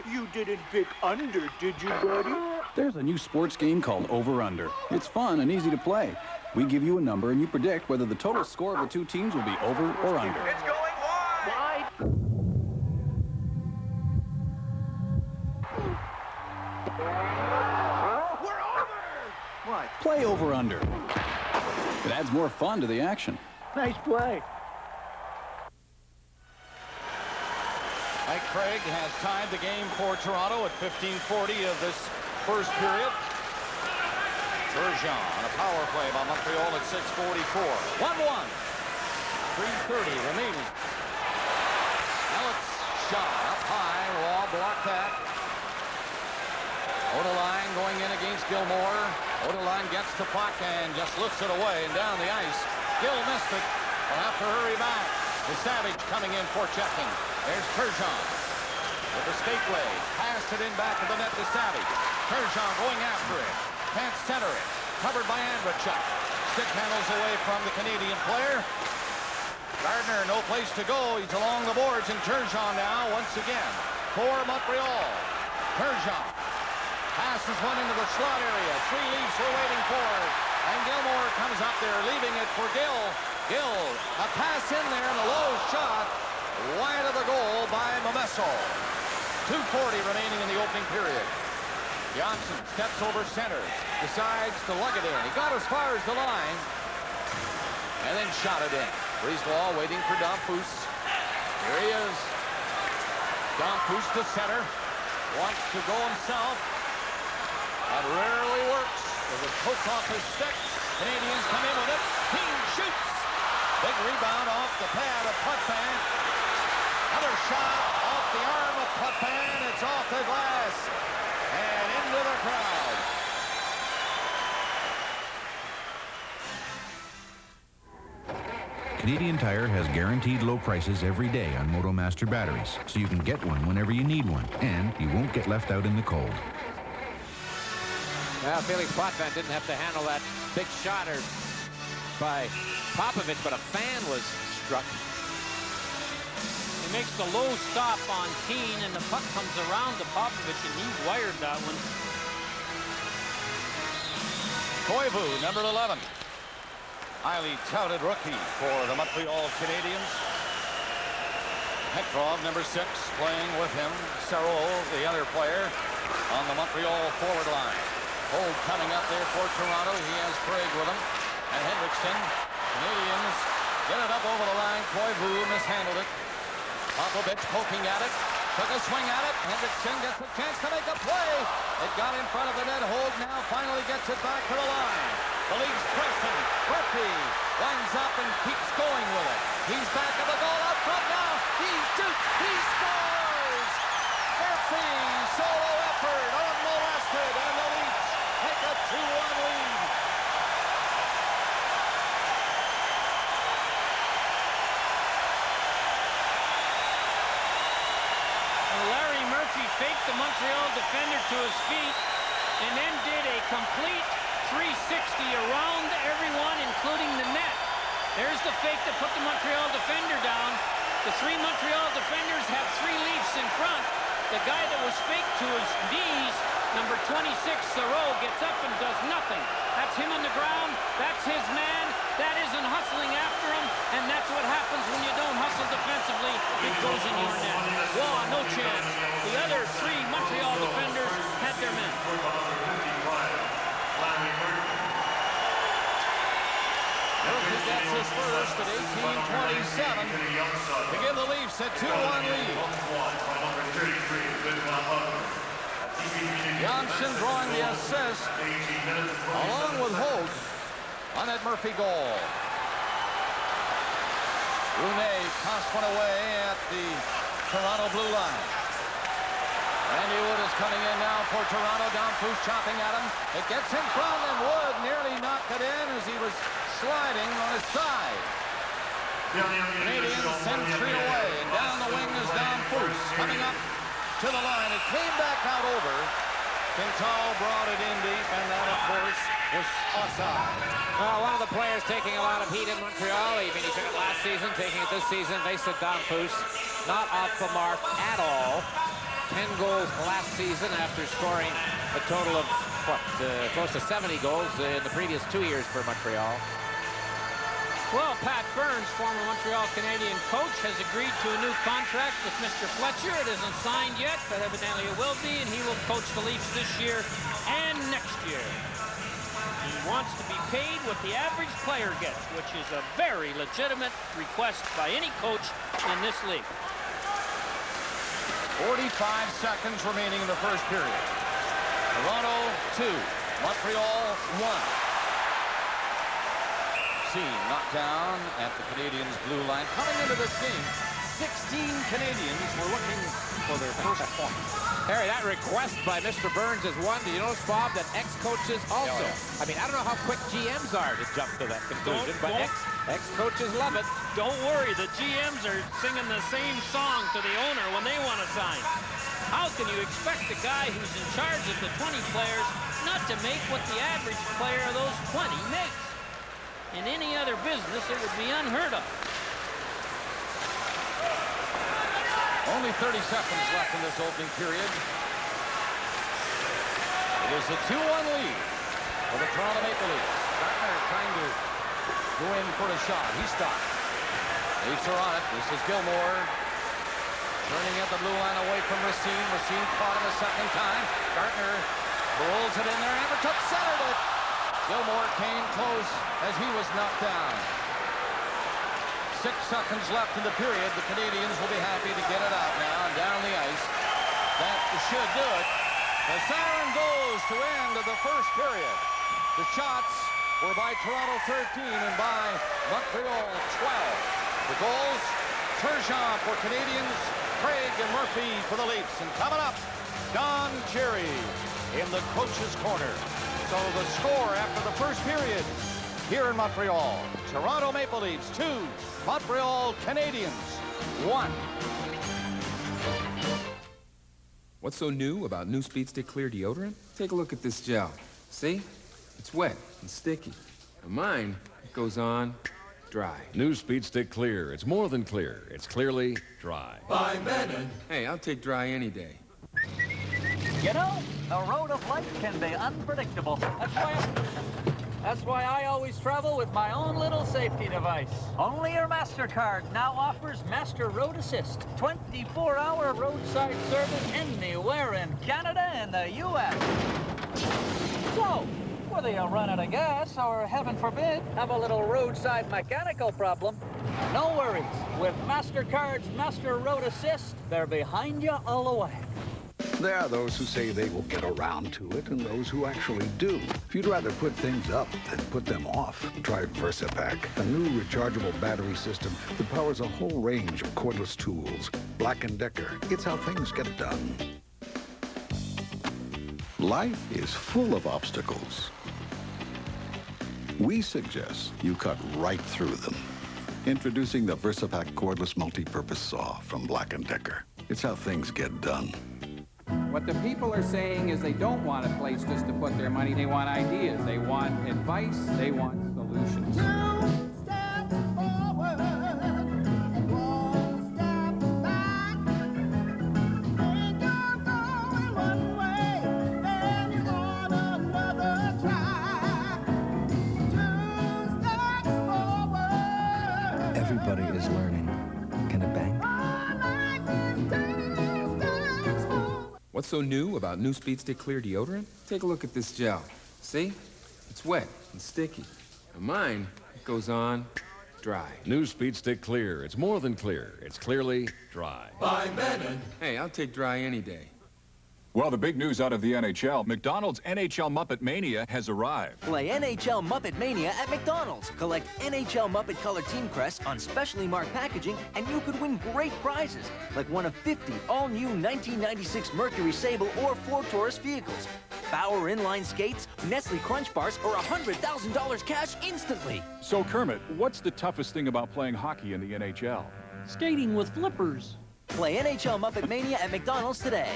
You didn't pick under, did you, buddy? There's a new sports game called Over Under. It's fun and easy to play. We give you a number and you predict whether the total score of the two teams will be over or under. It's going wide! We're over! What? Play Over Under. It adds more fun to the action. Nice play. Mike Craig has tied the game for Toronto at 15:40 of this first period. Bergeron on a power play by Montreal at 6:44. 1-1. 3:30 remaining. Now it's shot up high. Raw blocked that. Odeline going in against Gilmore. Odeline gets the puck and just lifts it away and down the ice. Gill missed it. Will have to hurry back. The Savage coming in for checking. There's Turgeon with the skate blade. Passed it in back of the net to Savage. Turgeon going after it. Can't center it. Covered by Andrechuk. Stick handles away from the Canadian player. Gardner, no place to go. He's along the boards, and Turgeon now once again for Montreal. Turgeon passes one into the slot area. Three Leafs were waiting for it. And Gilmore comes up there, leaving it for Gill. Gill, a pass in there and a low shot. Wide of the goal by Momesso. 2:40 remaining in the opening period. Johnson steps over center, decides to lug it in. He got as far as the line, and then shot it in. Brisebois waiting for Domfus. Here he is. Domfus to center. Wants to go himself. That rarely works. It was poked off his stick. Canadians come in with it. King shoots. Big rebound off the pad of Potvin. Another shot off the arm of Potvin. It's off the glass and into the crowd. Canadian Tire has guaranteed low prices every day on MotoMaster batteries, so you can get one whenever you need one, and you won't get left out in the cold. Well, Felix Potvin didn't have to handle that big shot by Popovich, but a fan was struck. He makes the low stop on Keane, and the puck comes around to Popovich, and he wired that one. Koivu, number 11. Highly touted rookie for the Montreal Canadiens. Petrov, number 6, playing with him. Serrault, the other player, on the Montreal forward line. Hold coming up there for Toronto. He has Craig with him. And Hendrickson. Canadians get it up over the line. Koivu mishandled it. Popovich poking at it. Took a swing at it. Hendrickson gets a chance to make a play. It got in front of the net. Hold now finally gets it back to the line. The Leafs pressing. Murphy winds up and keeps going with it. He's back at the goal out front now. He shoots. He scores. Murphy, solo effort, unmolested, and the Leafs take a 2-1 lead. Larry Murphy faked the Montreal defender to his feet and then did a complete 360 around everyone, including the net. There's the fake that put the Montreal defender down. The three Montreal defenders have three Leafs in front. The guy that was faked to his knees, number 26, Thoreau, gets up and does nothing. That's him on the ground. That's his man. That isn't hustling after him, and that's what happens when you don't hustle defensively. It goes in your net. Waugh, no chance. The other three Montreal defenders had their men. Murphy gets his first at 18:27 to give the Leafs a 2-1 lead. Johnson drawing the assist along with Holt on that Murphy goal. Rooney tossed one away at the Toronto blue line. Randy Wood is coming in now for Toronto. Downfus chopping at him. It gets in front, and Wood nearly knocked it in as he was sliding on his side. Canadiens send three away, and down the wing is Downfus coming up to the line. It came back out over. Quintal brought it in deep, and that, of course, was offside. Well, one of the players taking a lot of heat in Montreal. Even he took it last season, taking it this season. They said Downfus not off the mark at all. 10 goals last season after scoring a total of, close to 70 goals in the previous 2 years for Montreal. Well, Pat Burns, former Montreal Canadian coach, has agreed to a new contract with Mr. Fletcher. It isn't signed yet, but evidently it will be, and he will coach the Leafs this year and next year. He wants to be paid what the average player gets, which is a very legitimate request by any coach in this league. 45 seconds remaining in the first period. Toronto 2, Montreal 1. Seen knocked down at the Canadiens' blue line. Coming into this game, 16 Canadians were looking for their first point. Harry, that request by Mr. Burns is one. Do you notice, Bob, that ex-coaches also? Oh, yeah. I mean, I don't know how quick GMs are to jump to that conclusion, but ex-coaches love it. Don't worry, the GMs are singing the same song to the owner when they want to sign. How can you expect the guy who's in charge of the 20 players not to make what the average player of those 20 makes? In any other business, it would be unheard of. Only 30 seconds left in this opening period. It is a 2-1 lead for the Toronto Maple Leafs. Gartner trying to go in for a shot. He stopped. Leafs are on it. This is Gilmore. Turning at the blue line away from Racine. Racine caught him a second time. Gartner rolls it in there. Everton centered it. Gilmore came close as he was knocked down. 6 seconds left in the period. The Canadiens will be happy to get it out now and down the ice. That should do it. The siren goes to end of the first period. The shots were by Toronto 13 and by Montreal 12. The goals, Turgeon for Canadiens, Craig and Murphy for the Leafs. And coming up, Don Cherry in the coach's corner. So the score after the first period here in Montreal. Toronto Maple Leafs 2, Montreal Canadiens 1. What's so new about new Speed Stick Clear deodorant? Take a look at this gel. See? It's wet and sticky. And mine goes on dry. New Speed Stick Clear. It's more than clear. It's clearly dry. By Menon. Hey, I'll take dry any day. You know, the road of life can be unpredictable. That's why I always travel with my own little safety device. Only your MasterCard now offers Master Road Assist. 24-hour roadside service anywhere in Canada and the U.S. So, whether you run out of gas or, heaven forbid, have a little roadside mechanical problem, no worries. With MasterCard's Master Road Assist, they're behind you all the way. There are those who say they will get around to it and those who actually do. If you'd rather put things up than put them off, try VersaPack, a new rechargeable battery system that powers a whole range of cordless tools. Black & Decker, it's how things get done. Life is full of obstacles. We suggest you cut right through them. Introducing the VersaPack cordless multi-purpose saw from Black & Decker. It's how things get done. What the people are saying is they don't want a place just to put their money. They want ideas. They want advice. They want solutions. What's so new about new Speed Stick Clear deodorant? Take a look at this gel. See? It's wet and sticky. And mine, it goes on dry. New Speed Stick Clear. It's more than clear. It's clearly dry. By Menon. Hey, I'll take dry any day. Well, the big news out of the NHL, McDonald's NHL Muppet Mania has arrived. Play NHL Muppet Mania at McDonald's. Collect NHL Muppet Color Team Crests on specially marked packaging, and you could win great prizes, like one of 50 all-new 1996 Mercury Sable or Ford Taurus vehicles, Bauer inline skates, Nestle Crunch Bars, or $100,000 cash instantly. So, Kermit, what's the toughest thing about playing hockey in the NHL? Skating with flippers. Play NHL Muppet Mania at McDonald's today.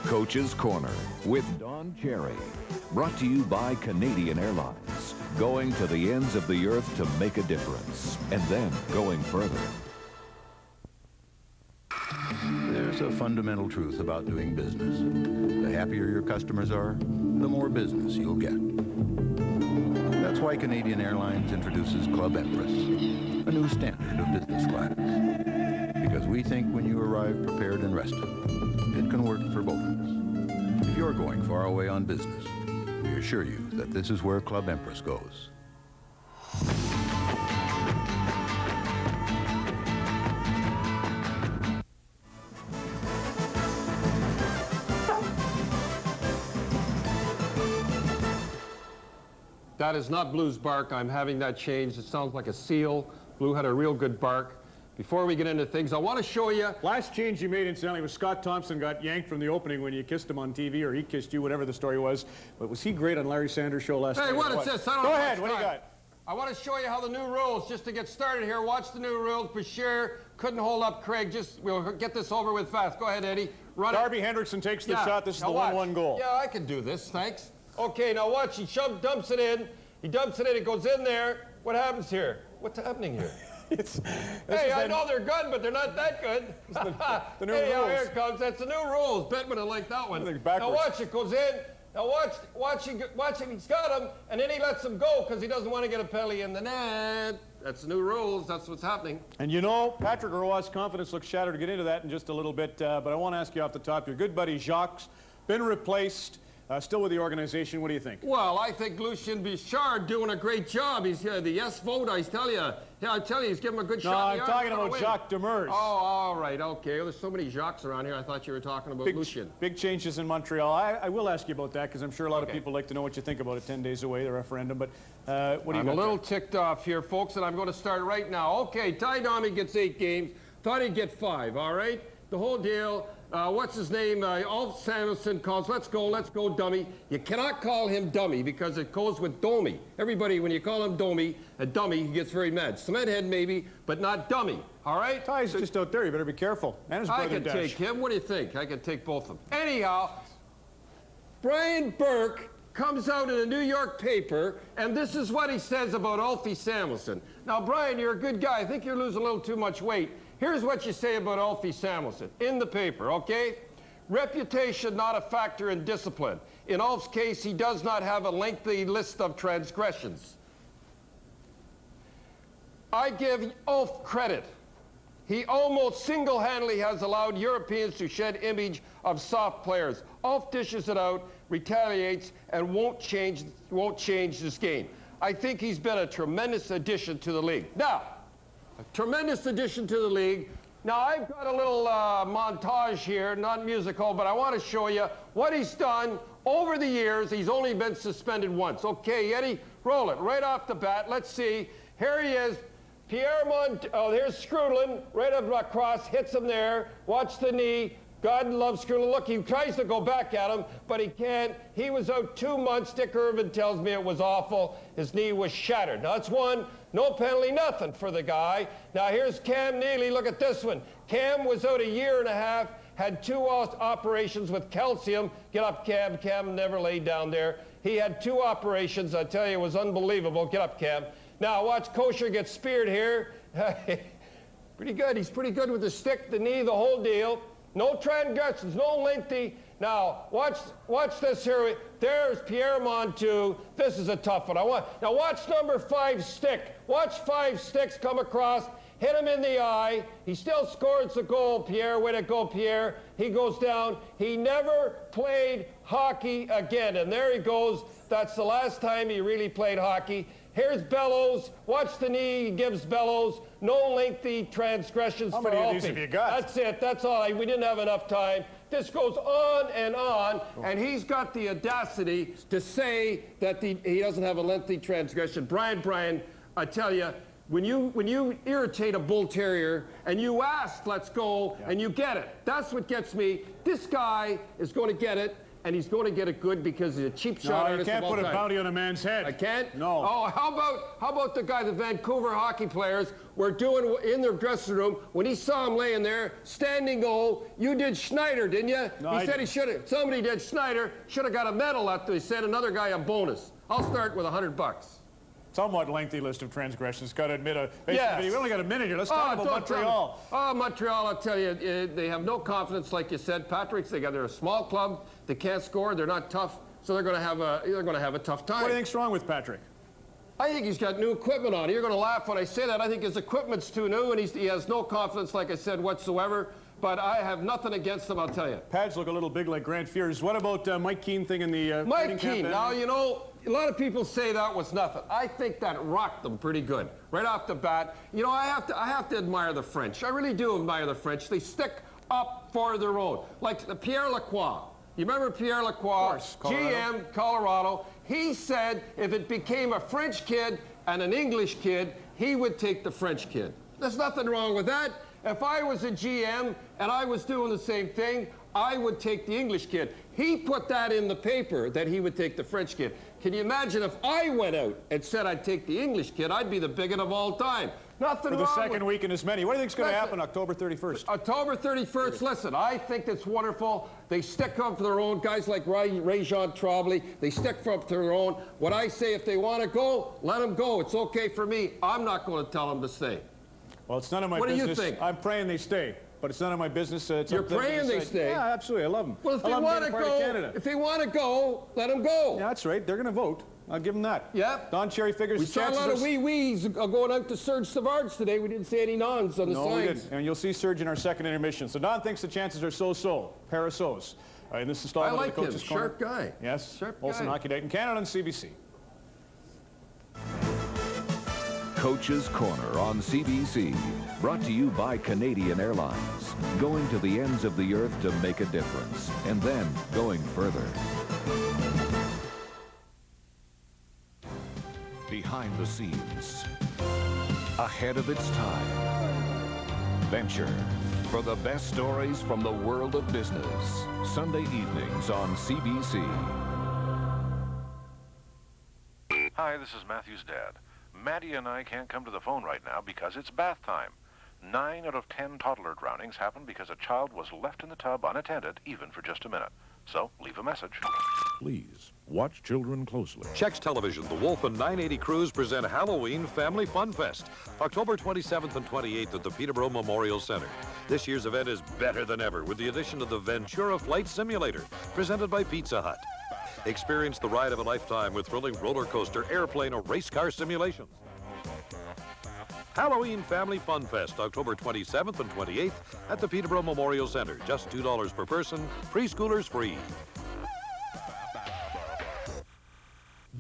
Coach's Corner with Don Cherry. Brought to you by Canadian Airlines. Going to the ends of the earth to make a difference. And then going further. There's a fundamental truth about doing business. The happier your customers are, the more business you'll get. That's why Canadian Airlines introduces Club Empress, a new standard of business class. Because we think when you arrive prepared and rested, it can work for both of us. If you're going far away on business, we assure you that this is where Club Empress goes. That is not Blue's bark. I'm having that changed. It sounds like a seal. Blue had a real good bark. Before we get into things, I want to show you. Last change you made, incidentally, was Scott Thompson got yanked from the opening when you kissed him on TV, or he kissed you, whatever the story was. But was he great on Larry Sanders' show last night? Hey, what is this? I don't Go know ahead, what's what do you going. got? I want to show you how the new rules, just to get started here. Watch the new rules. Bashir couldn't hold up Craig. We'll get this over with fast. Go ahead, Eddie. Run Darby it. Hendrickson takes the Yeah. shot. This is Now the watch. 1-1 goal. Yeah, I can do this. Thanks. Okay, now watch. He dumps it in. He dumps it in. It goes in there. What happens here? What's happening here? Hey, I know they're good, but they're not that good. the new Hey, rules. here it comes. That's the new rules. Bet would have liked that one. Now watch, it goes in. Now watch him. He's got him, and then he lets him go because he doesn't want to get a penalty in the net. That's the new rules. That's what's happening. And you know, Patrick Roy's confidence looks shattered. To get into that in just a little bit, but I want to ask you off the top. Your good buddy Jacques been replaced. Still with the organization. What do you think? Well, I think Lucien Bichard doing a great job. He's the yes vote, I tell you. Yeah, I tell you, he's giving him a good shot. No, I'm talking about Jacques Demers. Oh, all right, okay. Well, there's so many Jacques around here. I thought you were talking about Lucien. Big changes in Montreal. I will ask you about that because I'm sure a lot of people like to know what you think about it 10 days away, the referendum. But what do you got? I'm a little ticked off here, folks, and I'm going to start right now. Okay, Ty Domi gets 8 games. Thought he'd get 5, all right? The whole deal. What's his name? Ulf Samuelsson calls, let's go, dummy. You cannot call him dummy because it goes with domi. Everybody, when you call him dummy, he gets very mad. Cementhead maybe, but not dummy, all right? Ty's just out there. You better be careful. And his brother I can Dash. take him. What do you think? I can take both of them. Anyhow, Brian Burke comes out in a New York paper, and this is what he says about Ulfie Samuelsson. Now, Brian, you're a good guy. I think you're losing a little too much weight. Here's what you say about Ulfie Samuelsson in the paper, okay? Reputation not a factor in discipline. In Ulf's case, he does not have a lengthy list of transgressions. I give Ulf credit. He almost single-handedly has allowed Europeans to shed image of soft players. Ulf dishes it out, retaliates, and won't change this game. I think he's been a tremendous addition to the league. Now, a tremendous addition to the league. Now, I've got a little montage here, not musical, but I want to show you what he's done over the years. He's only been suspended once. Okay, Eddie, roll it right off the bat. Let's see. Here he is. There's Skrudlin, right up across, hits him there. Watch the knee. God loves Skrudlin. Look, he tries to go back at him, but he can't. He was out 2 months. Dick Irvin tells me it was awful. His knee was shattered. Now, that's one. No penalty, nothing for the guy. Now, here's Cam Neely. Look at this one. Cam was out 1.5 years, had 2 operations with calcium. Get up, Cam. Cam never laid down there. He had 2 operations. I tell you, it was unbelievable. Get up, Cam. Now, watch Kosher get speared here. Pretty good. He's pretty good with the stick, the knee, the whole deal. No transgressions, no lengthy. Now, watch this here. There's Pierre Montu. This is a tough one. Now watch number 5 stick. Watch 5 sticks come across. Hit him in the eye. He still scores the goal, Pierre. Way to go, Pierre. He goes down. He never played hockey again. And there he goes. That's the last time he really played hockey. Here's Bellows. Watch the knee he gives Bellows. No lengthy transgressions for Opie. How many of these have you got? That's it. That's all. We didn't have enough time. This goes on, and he's got the audacity to say that he doesn't have a lengthy transgression. Brian, I tell you, when you irritate a bull terrier and you ask, let's go, and you get it, that's what gets me. This guy is going to get it, and he's going to get it good because he's a cheap shot artist. You can't put a bounty on a man's head. I can't? No. Oh, how about the guy, the Vancouver hockey players were doing in their dressing room when he saw him laying there, standing goal. You did Schneider, didn't you? No, he said he should have. Somebody did Schneider, should have got a medal after he said another guy a bonus. I'll start with $100. Somewhat lengthy list of transgressions. Got to admit, yes. We only got a minute here. Let's talk about Montreal. Montreal, I'll tell you, they have no confidence, like you said, Patrick. They're a small club. They can't score. They're not tough, so they're going to have a tough time. What do you think's wrong with Patrick? I think he's got new equipment on. You're going to laugh when I say that. I think his equipment's too new, and he has no confidence, like I said, whatsoever. But I have nothing against him, I'll tell you. Pads look a little big like Grant Fears. What about Mike Keane thing in the Mike Keane, now, you know, a lot of people say that was nothing. I think that rocked them pretty good. Right off the bat. You know, I have to admire the French. I really do admire the French. They stick up for their own. Like the Pierre Lacroix. You remember Pierre Lacroix? GM, Colorado. He said if it became a French kid and an English kid, he would take the French kid. There's nothing wrong with that. If I was a GM and I was doing the same thing, I would take the English kid. He put that in the paper that he would take the French kid. Can you imagine if I went out and said I'd take the English kid, I'd be the bigot of all time. Nothing wrong with the second week in as many. What do you think's going to happen October 31st? October 31st, listen, I think that's wonderful. They stick up for their own. Guys like Ray-Jean Tremblay, they stick up to their own. What I say, if they want to go, let them go. It's okay for me. I'm not going to tell them to stay. Well, it's none of my business. business. What do you think? I'm praying they stay, but it's none of my business. You're praying they stay? Yeah, absolutely. I love them. Well, if they want to go, let them go. Yeah, that's right. They're going to vote. I'll give them that. Yeah. Don Cherry figures. We saw a lot of wee-wees going out to Serge Savard's today. We didn't see any nons on the signs. No, we didn't. And you'll see Serge in our second intermission. So Don thinks the chances are so-so. Pair of so's. In this installment of the Coach's Corner. Sharp guy. Yes. Sharp Molson guy. Hockey Night in Canada on CBC. Coach's Corner on CBC. Brought to you by Canadian Airlines. Going to the ends of the earth to make a difference. And then going further. Behind the scenes. Ahead of its time. Venture. For the best stories from the world of business. Sunday evenings on CBC. Hi, this is Matthew's dad. Maddie and I can't come to the phone right now because it's bath time. 9 out of 10 toddler drownings happen because a child was left in the tub unattended, even for just a minute. So, leave a message. Please, watch children closely. Chex Television, the Wolf and 980 Crews present Halloween Family Fun Fest, October 27th and 28th at the Peterborough Memorial Center. This year's event is better than ever with the addition of the Ventura Flight Simulator, presented by Pizza Hut. Experience the ride of a lifetime with thrilling roller coaster, airplane, or race car simulations. Halloween Family Fun Fest, October 27th and 28th at the Peterborough Memorial Center. Just $2 per person, preschoolers free.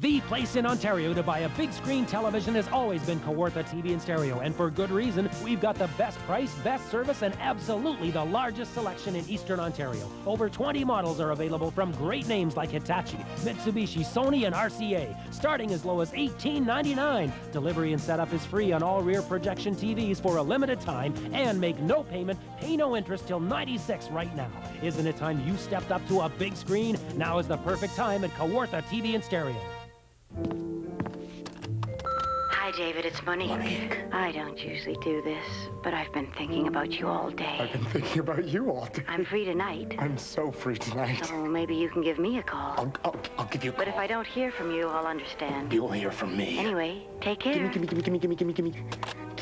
The place in Ontario to buy a big screen television has always been Kawartha TV and Stereo, and for good reason. We've got the best price, best service, and absolutely the largest selection in Eastern Ontario. Over 20 models are available from great names like Hitachi, Mitsubishi, Sony, and RCA, starting as low as $18.99. Delivery and setup is free on all rear projection TVs for a limited time, and make no payment, pay no interest till '96 right now. Isn't it time you stepped up to a big screen? Now is the perfect time at Kawartha TV and Stereo. Hi, David, it's Monique. I don't usually do this, but I've been thinking about you all day. I've been thinking about you all day. I'm free tonight. I'm so free tonight. So maybe you can give me a call. I'll give you a call. But if I don't hear from you, I'll understand. You'll hear from me. Anyway, take care. Gimme.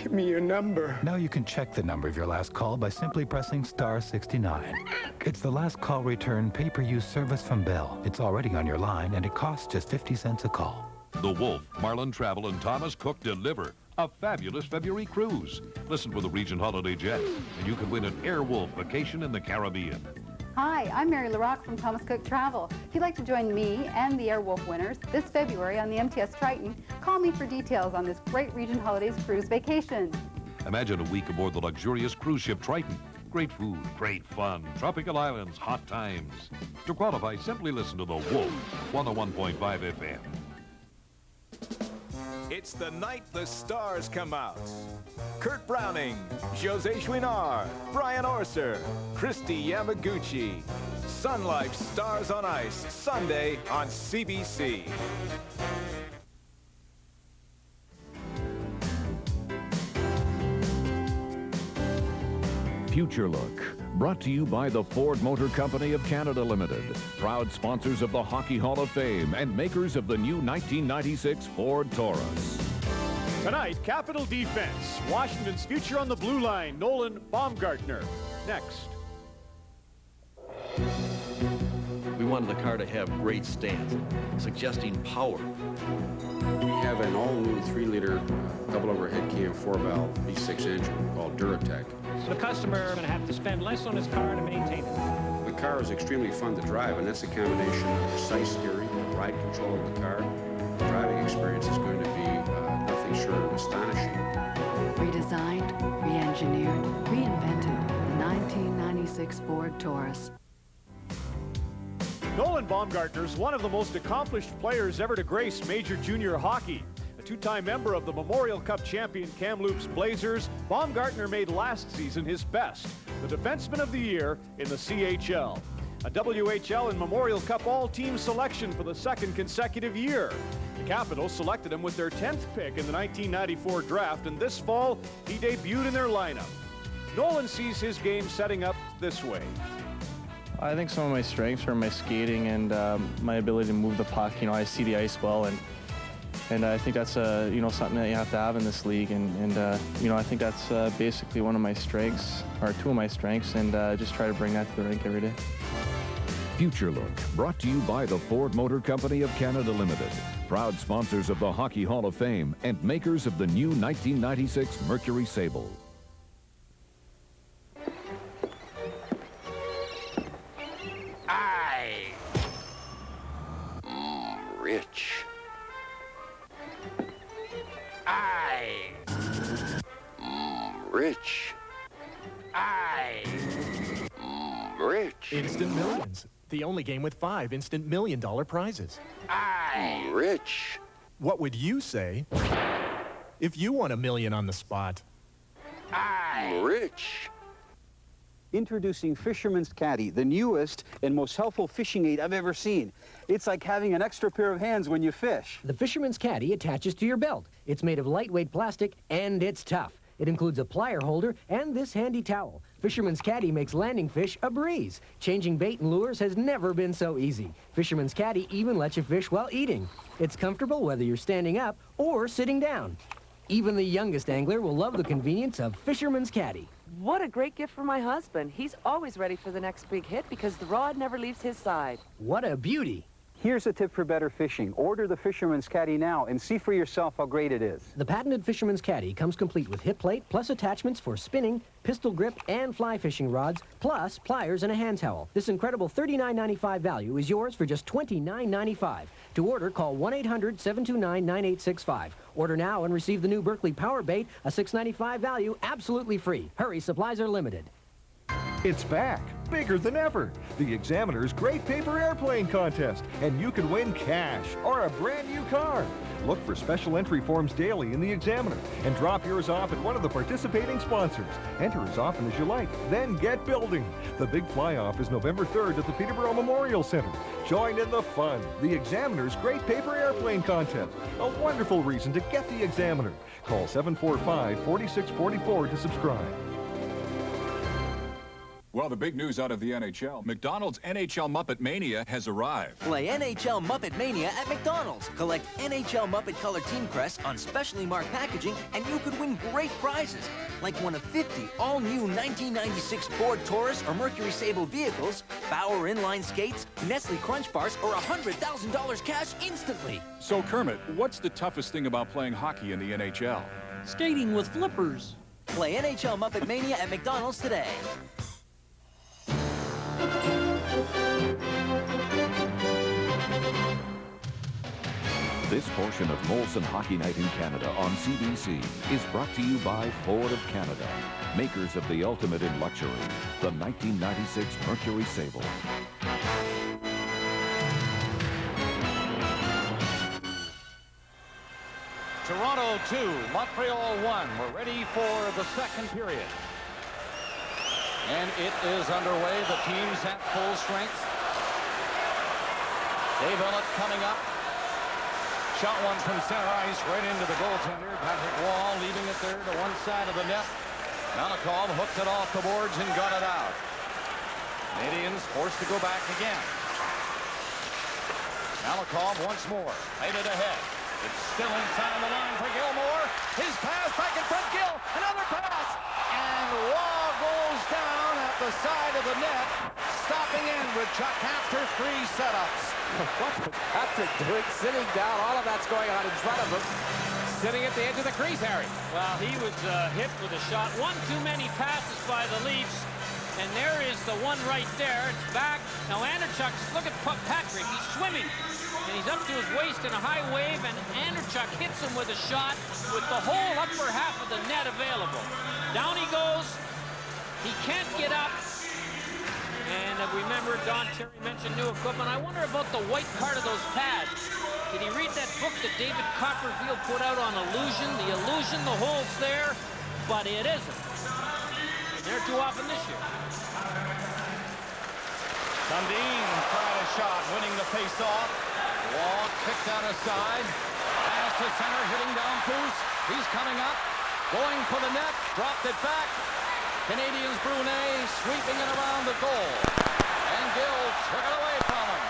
Give me your number. Now you can check the number of your last call by simply pressing *69. It's the last call return pay-per-use service from Bell. It's already on your line, and it costs just 50 cents a call. The Wolf, Marlin Travel, and Thomas Cook deliver a fabulous February cruise. Listen for the Regent Holiday Jet, and you can win an Airwolf vacation in the Caribbean. Hi, I'm Mary LaRocque from Thomas Cook Travel. If you'd like to join me and the Airwolf winners this February on the MTS Triton, call me for details on this great Regent Holidays cruise vacation. Imagine a week aboard the luxurious cruise ship Triton. Great food, great fun, tropical islands, hot times. To qualify, simply listen to The Wolf, 101.5 FM. It's the night the stars come out. Kurt Browning, Jose Chouinard, Brian Orser, Christy Yamaguchi. Sun Life Stars on Ice, Sunday on CBC. Future Look, brought to you by the Ford Motor Company of Canada Limited, proud sponsors of the Hockey Hall of Fame and makers of the new 1996 Ford Taurus. Tonight, Capital Defense. Washington's future on the blue line, Nolan Baumgartner. Next. We wanted the car to have great stance, suggesting power. We have an all-new 3-liter double overhead cam 4-valve V6 engine called Duratec. The customer is going to have to spend less on his car to maintain it. The car is extremely fun to drive, and that's a combination of precise steering, ride control of the car. The driving experience is going to be nothing short of astonishing. Redesigned, re-engineered, reinvented. The 1996 Ford Taurus. Nolan Baumgartner is one of the most accomplished players ever to grace Major Junior Hockey. A two-time member of the Memorial Cup champion Kamloops Blazers, Baumgartner made last season his best, the Defenseman of the Year in the CHL. A WHL and Memorial Cup all-team selection for the second consecutive year. The Capitals selected him with their 10th pick in the 1994 draft, and this fall, he debuted in their lineup. Nolan sees his game setting up this way. I think some of my strengths are my skating and my ability to move the puck. You know, I see the ice well, and I think that's something that you have to have in this league. And I think that's basically one of my strengths, or two of my strengths, and just try to bring that to the rink every day. Future Look, brought to you by the Ford Motor Company of Canada Limited, proud sponsors of the Hockey Hall of Fame and makers of the new 1996 Mercury Sable. Rich. Rich. Rich. Instant Millions. The only game with 5 instant $1 million prizes. Rich. What would you say if you won $1 million on the spot? Rich. Introducing Fisherman's Caddy, the newest and most helpful fishing aid I've ever seen. It's like having an extra pair of hands when you fish. The Fisherman's Caddy attaches to your belt. It's made of lightweight plastic, and it's tough. It includes a plier holder and this handy towel. Fisherman's Caddy makes landing fish a breeze. Changing bait and lures has never been so easy. Fisherman's Caddy even lets you fish while eating. It's comfortable whether you're standing up or sitting down. Even the youngest angler will love the convenience of Fisherman's Caddy. What a great gift for my husband. He's always ready for the next big hit because the rod never leaves his side. What a beauty. Here's a tip for better fishing. Order the Fisherman's Caddy now and see for yourself how great it is. The patented Fisherman's Caddy comes complete with hip plate, plus attachments for spinning, pistol grip, and fly fishing rods, plus pliers and a hand towel. This incredible $39.95 value is yours for just $29.95. To order, call 1-800-729-9865. Order now and receive the new Berkeley Power Bait, a $6.95 value, absolutely free. Hurry, supplies are limited. It's back, bigger than ever. The Examiner's Great Paper Airplane Contest, and you can win cash or a brand new car. Look for special entry forms daily in the Examiner and drop yours off at one of the participating sponsors. Enter as often as you like, then get building. The big fly-off is November 3rd at the Peterborough Memorial Center. Join in the fun. The Examiner's Great Paper Airplane Contest. A wonderful reason to get the Examiner. Call 745-4644 to subscribe. Well, the big news out of the NHL, McDonald's NHL Muppet Mania has arrived. Play NHL Muppet Mania at McDonald's. Collect NHL Muppet Color Team Crests on specially marked packaging, and you could win great prizes, like one of 50 all-new 1996 Ford Taurus or Mercury Sable vehicles, Bauer inline skates, Nestle Crunch Bars, or $100,000 cash instantly. So, Kermit, what's the toughest thing about playing hockey in the NHL? Skating with flippers. Play NHL Muppet Mania at McDonald's today. This portion of Molson Hockey Night in Canada on CBC is brought to you by Ford of Canada, makers of the ultimate in luxury, the 1996 Mercury Sable. Toronto 2, Montreal 1. We're ready for the second period. And it is underway. The team's at full strength. Dave Ellett coming up. Shot one from center ice right into the goaltender. Patrick Wall leaving it there to one side of the net. Malakov hooked it off the boards and got it out. Canadiens forced to go back again. Malakov once more. Played it ahead. It's still inside the line for Gilmore. His pass back in front. Gill. Another pass. And Wall goes down at the side of the net, stopping Andrechuk after 3 setups. What's Patrick doing? Sitting down. All of that's going on in front of him. Sitting at the edge of the crease, Harry. Well, he was hit with a shot. One too many passes by the Leafs. And there is the one right there. It's back. Now Andrechuk, look at Patrick. He's swimming. And he's up to his waist in a high wave. And Andrechuk hits him with a shot with the whole upper half of the net available. Down he goes. He can't get up. And remember, Don Cherry mentioned new equipment. I wonder about the white part of those pads. Did he read that book that David Copperfield put out on illusion? The illusion, the hole's there, but it isn't. And they're too often this year. Sundin tried a shot, winning the face-off. Wall kicked out aside. Pass to center, hitting down Foose. He's coming up, going for the net, dropped it back. Canadiens Brunet sweeping it around the goal. And Gill took it away from him.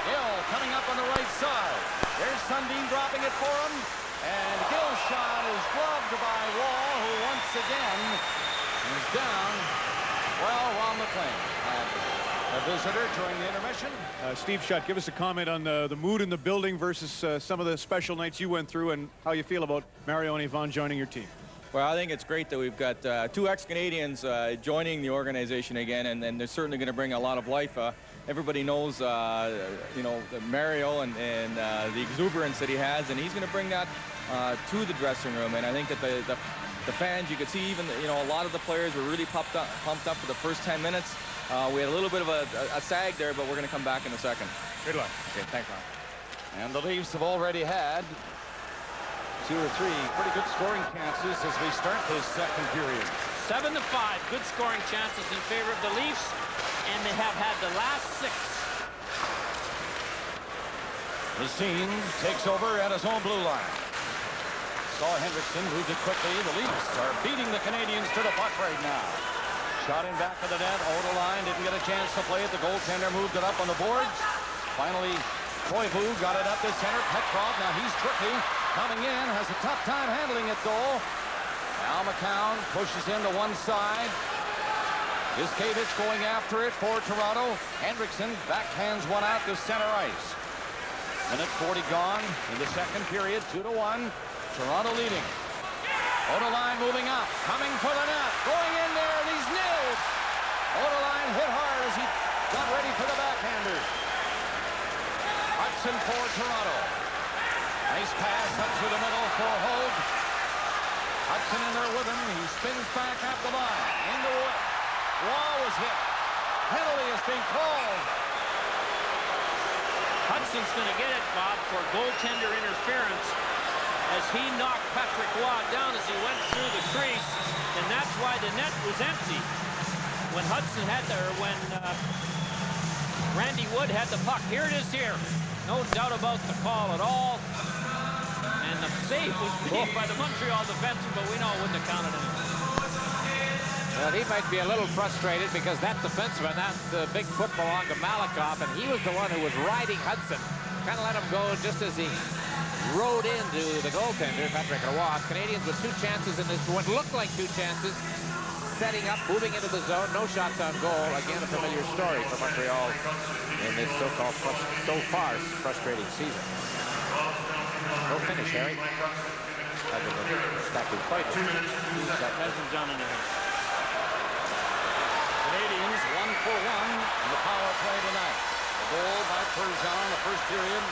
Gill coming up on the right side. There's Sundin dropping it for him. And Gill's shot is gloved by Wall, who once again is down. Well, Ron McLean had a visitor during the intermission. Steve Shutt, give us a comment on the mood in the building versus some of the special nights you went through and how you feel about Mario and Yvonne joining your team. Well, I think it's great that we've got 2 ex-Canadians joining the organization again, and they're certainly going to bring a lot of life. Everybody knows, you know, Mario and the exuberance that he has, and he's going to bring that to the dressing room. And I think that the fans, you could see even, you know, a lot of the players were really pumped up for the first 10 minutes. We had a little bit of a sag there, but we're going to come back in a second. Good luck. Okay, thanks, Ron. And the Leafs have already had 2 or 3 pretty good scoring chances as we start this second period. 7-5, good scoring chances in favor of the Leafs, and they have had the last 6. The scene takes over at his own blue line. Saw Hendrickson moved it quickly. The Leafs are beating the Canadiens to the puck right now. Shot in back of the net. Oderline didn't get a chance to play it. The goaltender moved it up on the boards. Finally, Koivu got it up to center. Petrov, now he's tricky. Coming in, has a tough time handling it, though. Now McCown pushes into one side. Iskevich going after it for Toronto. Hendrickson backhands one out to center ice. Minute 40 gone in the second period, 2-1. Toronto leading. Oderline moving up, coming for the net. Going in there, and he's nailed. Oderline hit hard as he got ready for the backhander. Hudson for Toronto. Nice pass up through the middle for Hogue. Hudson in there with him. He spins back up the line. Into it. Wall was hit. Penalty is being called. Hudson's going to get it, Bob, for goaltender interference as he knocked Patrick Waugh down as he went through the crease, and that's why the net was empty when Hudson had there, when Randy Wood had the puck. Here it is here. No doubt about the call at all. And the save was made by the Montreal defenseman, but we know it wouldn't have counted anyway. Well, he might be a little frustrated because that defenseman, that big foot belonged to Malakoff, and he was the one who was riding Hudson. Kind of let him go just as he rode into the goaltender, Patrick Roy. Canadians with 2 chances in this, what looked like 2 chances, setting up, moving into the zone, no shots on goal. Again, a familiar story for Montreal in this so-called, so far, frustrating season. No finish, Harry. Exactly quite. Hasn't done anything. Canadians 1 for 1 in the power play tonight. A goal by Perjean in the first period.